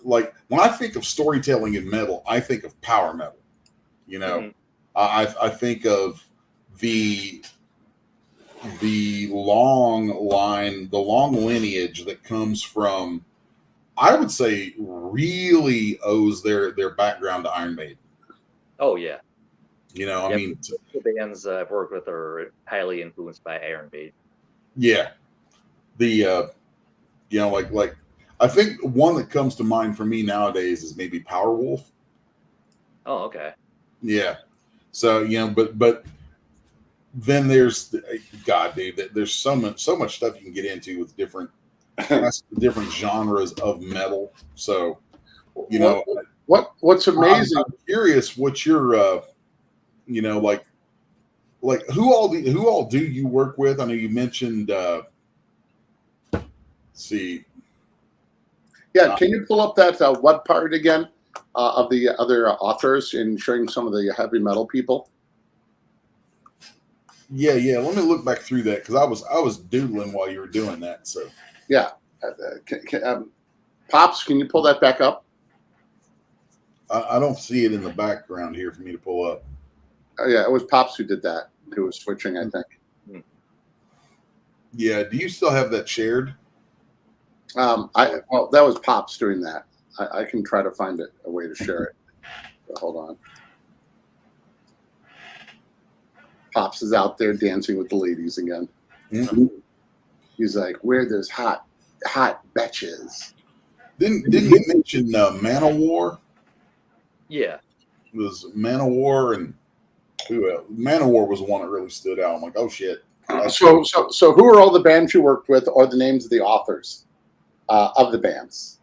like when I think of storytelling in metal, I think of power metal. I think of the long line, the long lineage that comes from, I would say, really owes their background to Iron Maiden. Oh yeah. I mean, the bands I've worked with are highly influenced by Iron Maiden. Yeah. Like I think one that comes to mind for me nowadays is maybe Powerwolf. Oh, okay. Yeah. So, but then there's, God, dude, there's so much stuff you can get into with different genres of metal. So, what's amazing. I'm curious what your, like who all do you work with? I know you mentioned, see. Yeah, can you pull up that what part again of the other authors in showing some of the heavy metal people? Yeah. Let me look back through that because I was doodling while you were doing that. So yeah, Pops, can you pull that back up? I don't see it in the background here for me to pull up. Oh yeah, it was Pops who did that. Who was switching, I think. Yeah. Do you still have that shared? Well, that was Pops doing that. I can try to find a way to share it. So hold on. Pops is out there dancing with the ladies again. Mm-hmm. He's like, "Where there's hot betches." Didn't you mention Manowar? Yeah, it was Manowar and who else? Manowar was the one that really stood out. I'm like, oh shit. So who are all the bands you worked with, or the names of the authors of the bands?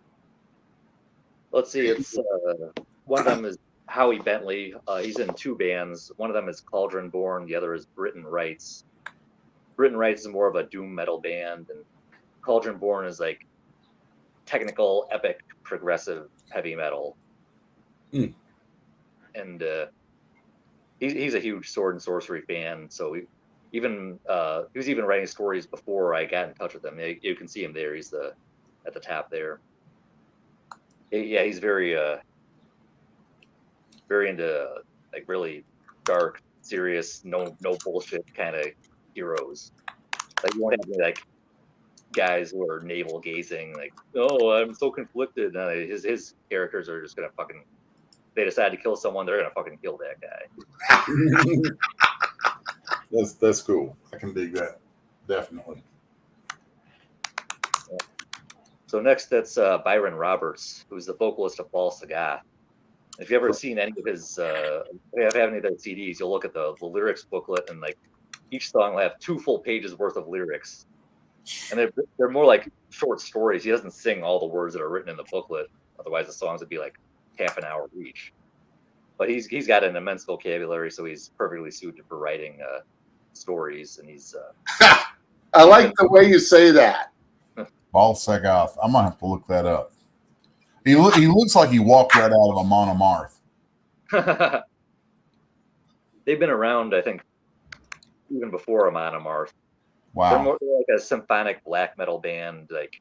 Let's see. It's one of them is Howie Bentley. He's in two bands. One of them is Cauldron Born. The other is Britain Rights. Britain Rights is more of a doom metal band, and Cauldron Born is like technical, epic, progressive heavy metal. Mm. And he's a huge sword and sorcery fan. So he was even writing stories before I got in touch with him. You can see him there. He's at the top there. Yeah, he's very into like really dark, serious, no bullshit kind of heroes. Like you won't have any like guys who are navel gazing, like, oh, I'm so conflicted. His characters are just gonna fucking. They decide to kill someone, they're gonna fucking kill that guy. That's cool. I can dig that. Definitely. So next, that's Byron Roberts, who's the vocalist of Balsagoth. If you've ever seen any of his, have any of their CDs, you'll look at the lyrics booklet, and like each song will have 2 full pages worth of lyrics, and they're more like short stories. He doesn't sing all the words that are written in the booklet, otherwise the songs would be like half an hour each. But he's got an immense vocabulary, so he's perfectly suited for writing stories, and he's. I like the way you say that. Balsagoth. I'm gonna have to look that up. He looks like he walked right out of a Monomarth. They've been around, I think, even before a Monomarth. Wow. They're like a symphonic black metal band, like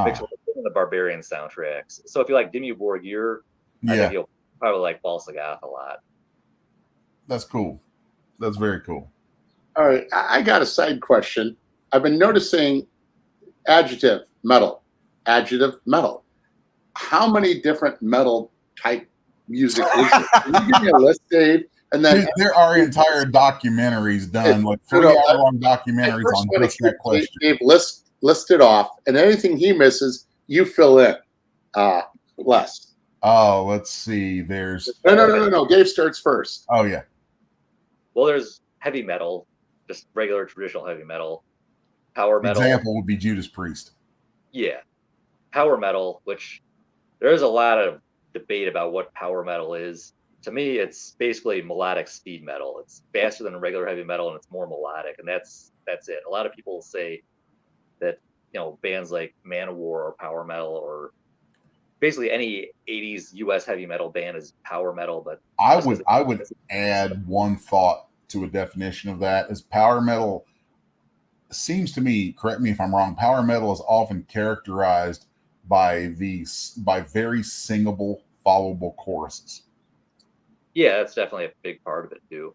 mixed with the Barbarian soundtracks. So if you like Dimmu Borgir, I think you'll probably like Balsagoth a lot. That's cool. That's very cool. All right, I got a side question. I've been noticing adjective metal. How many different metal type music is there? Can you give me a list, Dave? And then there are entire documentaries done, like 3-hour-long documentaries on just that question. Dave list it off, and anything he misses, you fill in. Les. Oh, let's see. There's no. Dave starts first. Oh yeah. Well, there's heavy metal, just regular traditional heavy metal. Power metal. Example would be Judas Priest. Yeah. Power metal, which there is a lot of debate about what power metal is. To me, it's basically melodic speed metal. It's faster than regular heavy metal and it's more melodic, and that's it. A lot of people say that, you know, bands like Manowar or power metal, or basically any 80s US heavy metal band is power metal, but I would add one thought to a definition of that. Is power metal seems to me, correct me if I'm wrong, power metal is often characterized by very singable, followable choruses. Yeah, that's definitely a big part of it too.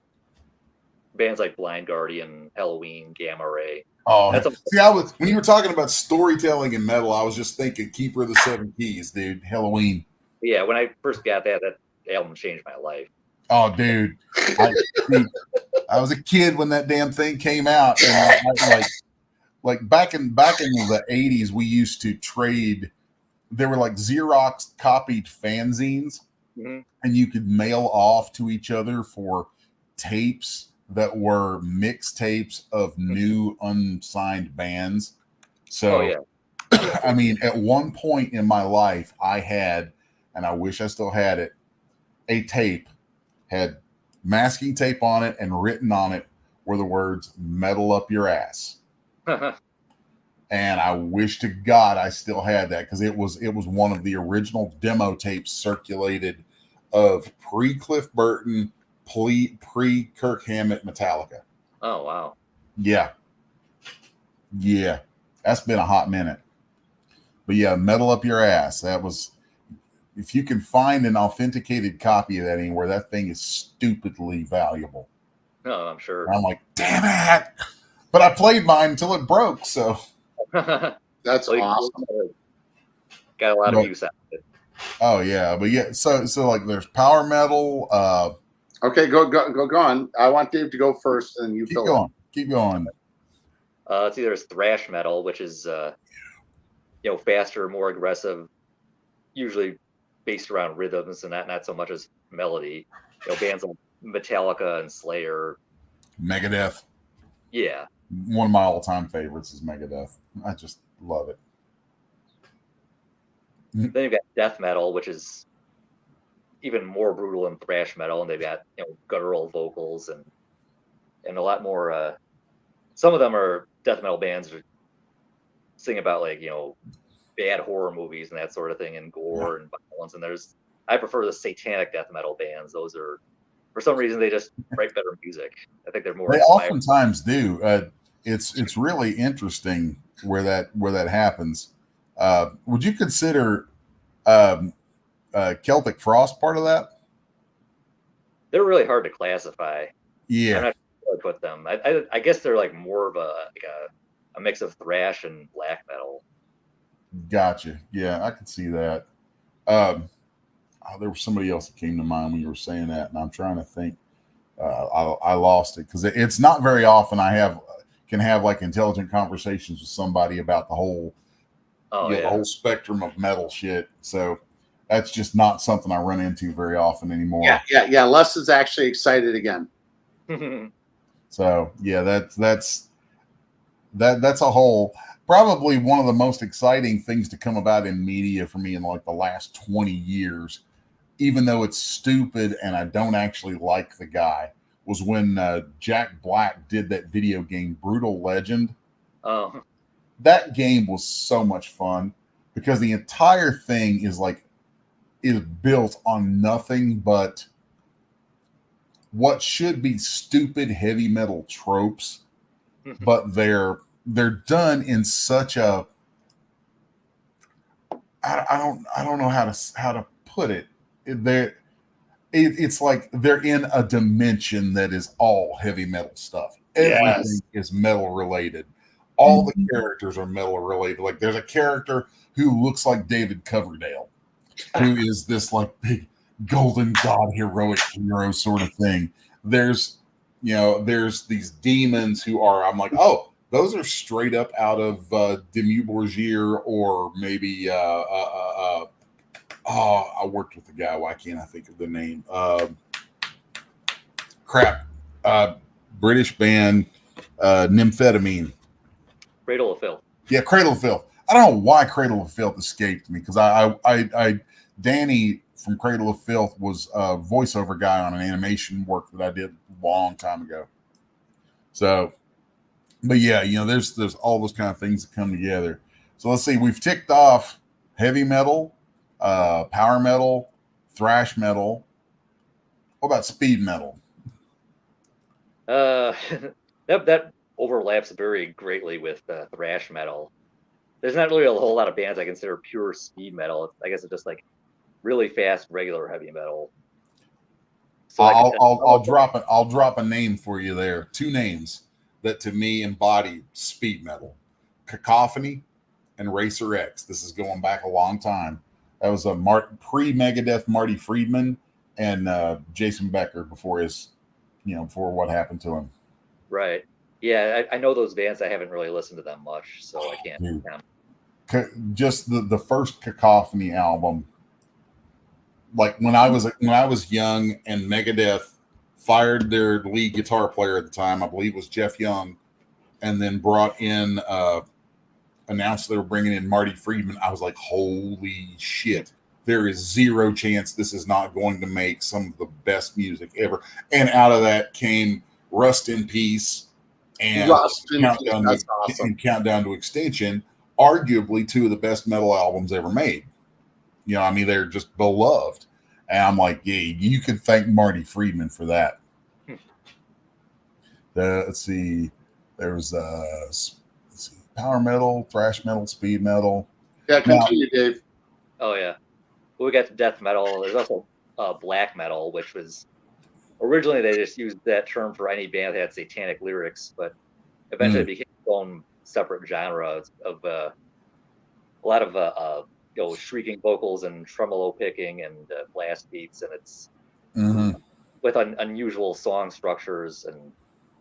Bands like Blind Guardian, Halloween, Gamma Ray. Oh, when you were talking about storytelling in metal, I was just thinking Keeper of the Seven Keys, dude. Halloween. Yeah, when I first got that album changed my life. Oh, dude. I was a kid when that damn thing came out, and like back in the 80s, we used to trade. There were like Xerox copied fanzines, and you could mail off to each other for tapes that were mixtapes of new unsigned bands. So, I mean, at one point in my life, I had, and I wish I still had it, a tape had masking tape on it, and written on it were the words "metal up your ass." And I wish to God I still had that, because it was one of the original demo tapes circulated of pre-Cliff Burton, pre-Kirk Hammett Metallica. Oh, wow. Yeah. That's been a hot minute. But yeah, "Metal Up Your Ass." That was, if you can find an authenticated copy of that anywhere, that thing is stupidly valuable. No, I'm sure. And I'm like, damn it. But I played mine until it broke, so. That's awesome. Got a lot of use out of it. Oh yeah, but yeah, so like there's power metal. Okay, go on. I want Dave to go first, and you fill in. Keep going. It's either thrash metal, which is faster, more aggressive, usually based around rhythms and not so much as melody. You know, bands like Metallica and Slayer. Megadeth. Yeah. One of my all-time favorites is Megadeth. I just love it. Then you've got death metal, which is even more brutal than thrash metal, and they've got guttural vocals and a lot more. Some of them are death metal bands that sing about bad horror movies and that sort of thing, and gore and violence. And I prefer the satanic death metal bands. Those are, for some reason, they just write better music. I think they're more. They oftentimes do. It's really interesting where that happens. Would you consider Celtic Frost part of that? They're really hard to classify. Yeah, I'm not sure to put them. I guess they're like more of a mix of thrash and black metal. Gotcha. Yeah, I could see that. There was somebody else that came to mind when you were saying that, and I'm trying to think. I lost it, because it's not very often I can have like intelligent conversations with somebody about the whole the whole spectrum of metal shit. So that's just not something I run into very often anymore. Yeah. Les is actually excited again. So yeah, that's a whole, probably one of the most exciting things to come about in media for me in like the last 20 years, even though it's stupid and I don't actually like the guy, was when Jack Black did that video game Brutal Legend. Oh. That game was so much fun, because the entire thing is built on nothing but what should be stupid heavy metal tropes, but they're done in such a, I don't know how to put it. It's like they're in a dimension that is all heavy metal stuff. Everything is metal related. All the characters are metal related. Like there's a character who looks like David Coverdale, who is this like big golden god heroic hero sort of thing. There's these demons who are, I'm like, oh, those are straight up out of Dimmu Borgir, or maybe Oh, I worked with the guy. Why can't I think of the name? Crap. British band, Nymphetamine. Cradle of Filth. Yeah, Cradle of Filth. I don't know why Cradle of Filth escaped me, because Danny from Cradle of Filth was a voiceover guy on an animation work that I did a long time ago. So, but yeah, there's all those kind of things that come together. So let's see, we've ticked off heavy metal, power metal, thrash metal. What about speed metal? That overlaps very greatly with thrash metal. There's not really a whole lot of bands I consider pure speed metal. I guess it's just like really fast, regular heavy metal. So I'll drop a name for you there. Two names that to me embody speed metal: Cacophony and Racer X. This is going back a long time. That was a pre-Megadeth Marty Friedman and Jason Becker before before what happened to him. Right. Yeah, I know those bands. I haven't really listened to them much, so I can't. Just the first Cacophony album. Like when I was young and Megadeth fired their lead guitar player at the time, I believe it was Jeff Young, and then brought in announced they were bringing in Marty Friedman. I was like, holy shit. There is zero chance this is not going to make some of the best music ever. And out of that came Rust in Peace and Countdown to Extinction, arguably two of the best metal albums ever made. They're just beloved. And I'm like, yeah, you can thank Marty Friedman for that. Let's see. There's power metal, thrash metal, speed metal. Yeah, continue, Dave. Oh, yeah. Well, we got death metal. There's also black metal, which was originally they just used that term for any band that had satanic lyrics, but eventually it became its own separate genre of a lot of shrieking vocals and tremolo picking and blast beats, and it's with unusual song structures and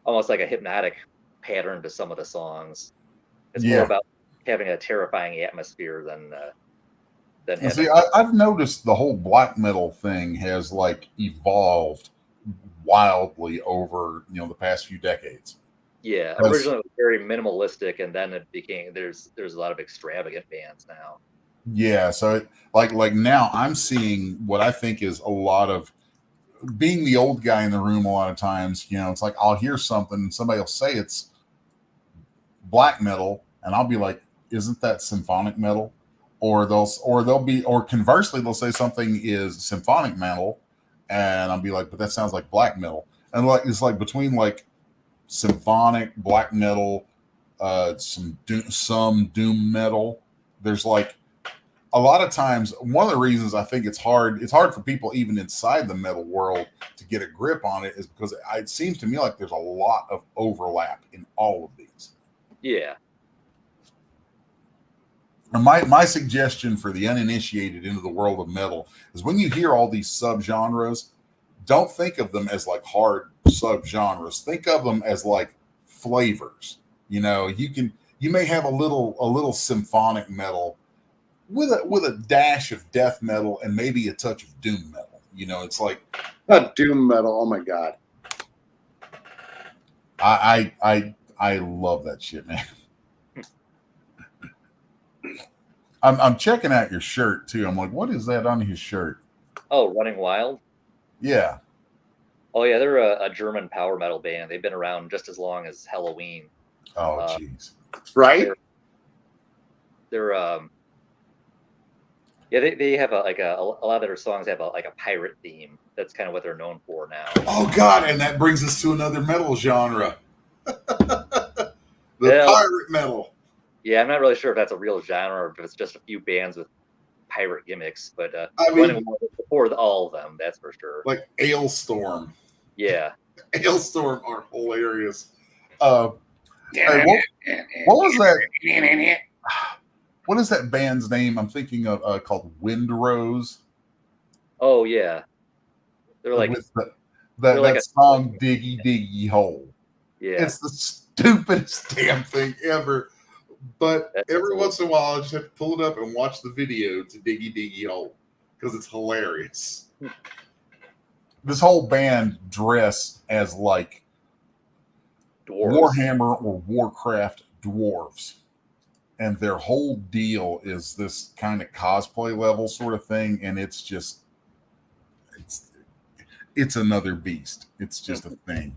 almost like a hypnotic pattern to some of the songs. It's more about having a terrifying atmosphere than see, I've noticed the whole black metal thing has like evolved wildly over the past few decades. Yeah, originally it was very minimalistic, and then it became there's a lot of extravagant bands now. Yeah, so like now I'm seeing what I think is a lot of being the old guy in the room. A lot of times, it's like I'll hear something and somebody will say it's black metal, and I'll be like, "Isn't that symphonic metal?" Or conversely, they'll say something is symphonic metal, and I'll be like, "But that sounds like black metal." And it's like between like symphonic, black metal, some doom metal. There's like a lot of times, one of the reasons I think it's hard for people even inside the metal world to get a grip on it is because it seems to me like there's a lot of overlap in all of these. Yeah. And my suggestion for the uninitiated into the world of metal is when you hear all these subgenres, don't think of them as like hard subgenres. Think of them as like flavors. You may have a little symphonic metal with a dash of death metal and maybe a touch of doom metal. It's like not doom metal. Oh my god. I love that shit, man. I'm checking out your shirt too. I'm like, what is that on his shirt? Oh, Running Wild? Yeah. Oh yeah, they're a German power metal band. They've been around just as long as Halloween. Oh jeez. Right? They're they have a lot of their songs have a pirate theme. That's kind of what they're known for now. Oh god, and that brings us to another metal genre. Pirate metal. Yeah, I'm not really sure if that's a real genre or if it's just a few bands with pirate gimmicks, but before all of them, that's for sure. Like Ailstorm. Yeah. Ailstorm are hilarious. What was that? What is that band's name? I'm thinking of called Windrose. Oh yeah, they're like that song "Diggy Diggy Hole." Yeah, it's the stupidest damn thing ever. But every once in a while, I just have to pull it up and watch the video to Diggy Diggy Hole because it's hilarious. This whole band dress as like Dwarves. Warhammer or Warcraft dwarves. And their whole deal is this kind of cosplay level sort of thing. And it's just, it's another beast. It's just a thing.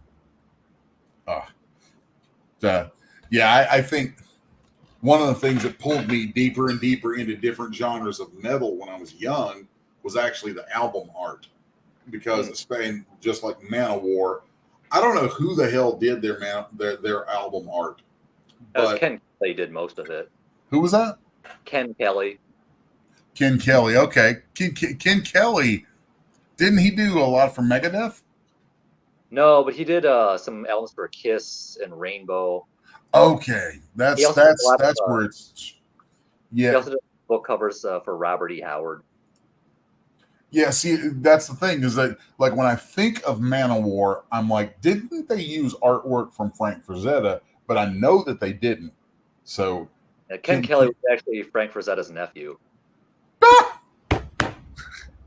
Yeah, I think one of the things that pulled me deeper and deeper into different genres of metal when I was young was actually the album art. Because it's been just like Manowar. I don't know who the hell did their album art. But Ken Kelly did most of it. Who was that? Ken Kelly. Ken Kelly. Okay. Ken Kelly. Didn't he do a lot for Megadeth? No, but he did some albums for Kiss and Rainbow. Okay. That's where it's. Yeah. He also did book covers for Robert E. Howard. Yeah, see, that's the thing is that, like, when I think of Manowar, I'm like, didn't they use artwork from Frank Frazetta? But I know that they didn't. So Ken Kelly was actually Frank Frazetta's nephew.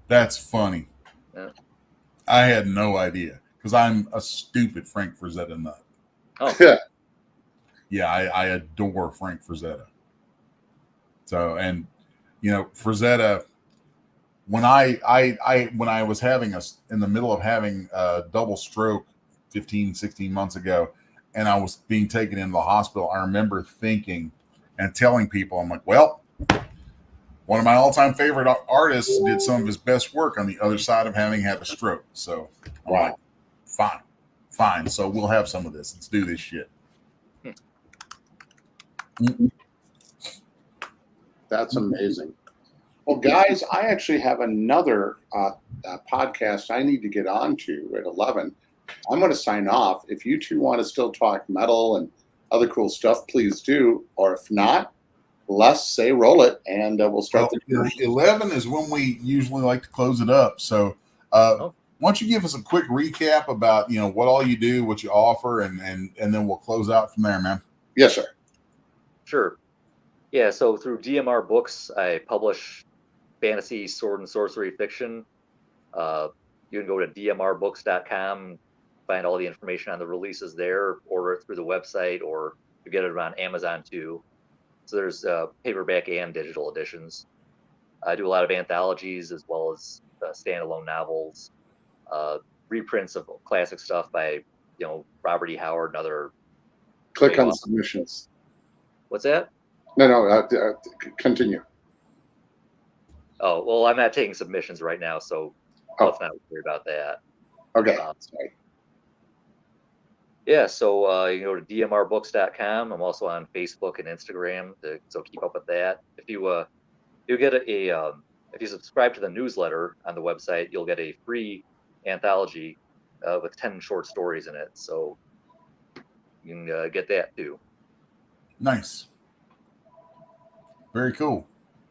That's funny. Yeah. I had no idea because I'm a stupid Frank Frazetta nut. Oh, yeah, I adore Frank Frazetta. So, and you know, Frazetta. When I was in the middle of having a double stroke 15, 16 months ago, and I was being taken into the hospital, I remember thinking and telling people, I'm like, well, one of my all-time favorite artists did some of his best work on the other side of having had a stroke. So I'm like, fine. So we'll have some of this. Let's do this shit. That's amazing. Well, guys, I actually have another podcast I need to get on to at 11. I'm going to sign off. If you two want to still talk metal and other cool stuff, please do. Or if not, let's say roll it, and we'll start. 11 is when we usually like to close it up. So why don't you give us a quick recap about, you know, what all you do, what you offer, and then we'll close out from there, man. Yes, sir. Sure. Yeah, so through DMR Books, I publish fantasy, sword and sorcery fiction. You can go to dmrbooks.com, find all the information on the releases there, order it through the website, or you get it on Amazon too. So there's paperback and digital editions. I do a lot of anthologies as well as standalone novels, reprints of classic stuff by, you know, Robert E. Howard and other. Click on submissions. What's that? No, continue. Oh, well, I'm not taking submissions right now, so let's not worry about that. Okay. Sorry. Yeah, so you can go to dmrbooks.com. I'm also on Facebook and Instagram, so keep up with that. If you get if you subscribe to the newsletter on the website, you'll get a free anthology with 10 short stories in it. So you can get that too. Nice. Very cool.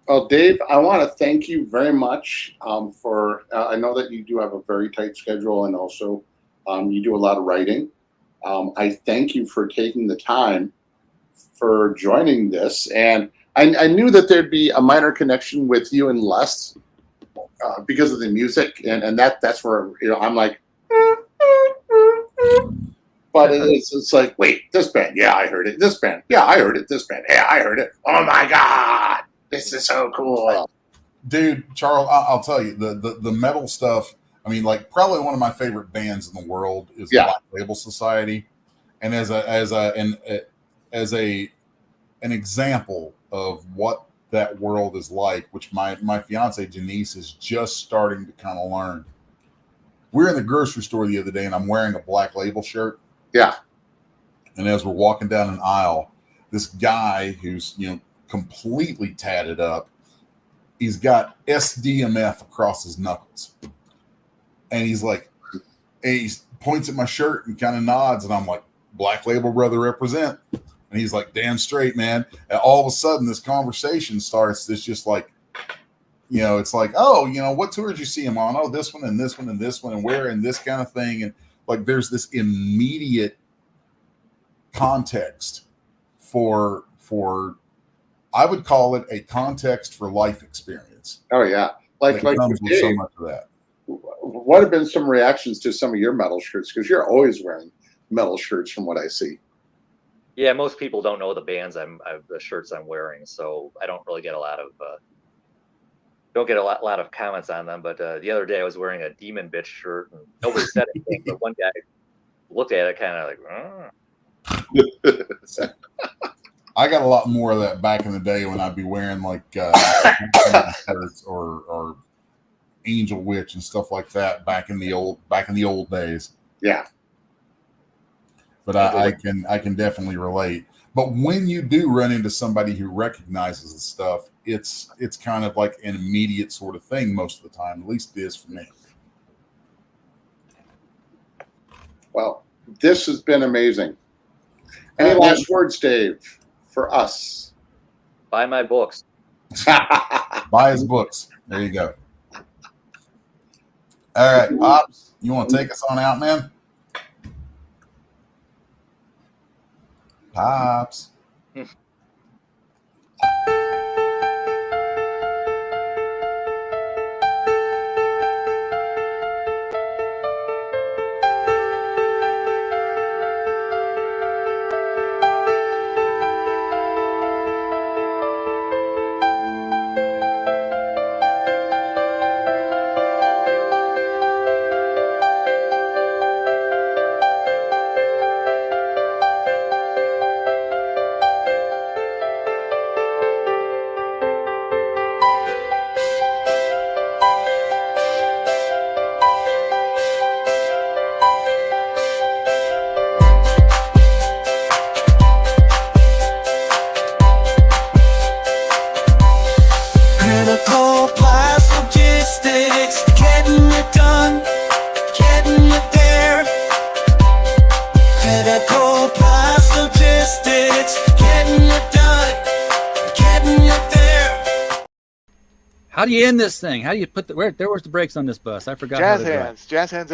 Well, Dave, I want to thank you very much for. I know that you do have a very tight schedule, and also you do a lot of writing. I thank you for taking the time for joining this, and I knew that there'd be a minor connection with you and Les because of the music, and that's where, you know, I'm like, but it's like, wait, this band, yeah, I heard it. This band, yeah, I heard it. This band, yeah, I heard it. Oh my God, this is so cool, dude. Charles, I'll tell you, the metal stuff. I mean, like, probably one of my favorite bands in the world is Black Label Society, and as an example of what that world is like, which my fiance Janice is just starting to kind of learn. We're in the grocery store the other day, and I'm wearing a Black Label shirt. Yeah, and as we're walking down an aisle, this guy who's, you know, completely tatted up, he's got SDMF across his knuckles. And he's like, he points at my shirt and kind of nods, and I'm like, Black Label brother represent. And he's like, damn straight, man. And all of a sudden this conversation starts. It's just like, you know, it's like, oh, you know, what tour did you see him on? Oh, this one and this one and this one, and where, and this kind of thing. And like, there's this immediate context for I would call it a context for life experience. Oh yeah. like comes with so Dave, much of that. what have been some reactions to some of your metal shirts? Because you're always wearing metal shirts from what I see. Yeah, most people don't know the bands the shirts I'm wearing, so I don't really get a lot of lot of comments on them. But the other day I was wearing a Demon Bitch shirt, and nobody said anything, but one guy looked at it kind of like. I got a lot more of that back in the day when I'd be wearing like shirts or Angel Witch and stuff like that back in the old days. Yeah. But I can definitely relate. But when you do run into somebody who recognizes the stuff, it's kind of like an immediate sort of thing most of the time. At least it is for me. Well, this has been amazing. Any last words, Dave, for us? Buy my books. Buy his books. There you go. All right, Pops, you want to take us on out, man? Pops. How do you end this thing? How do you put the where's the brakes on this bus? I forgot. Jazz hands. Jazz hands.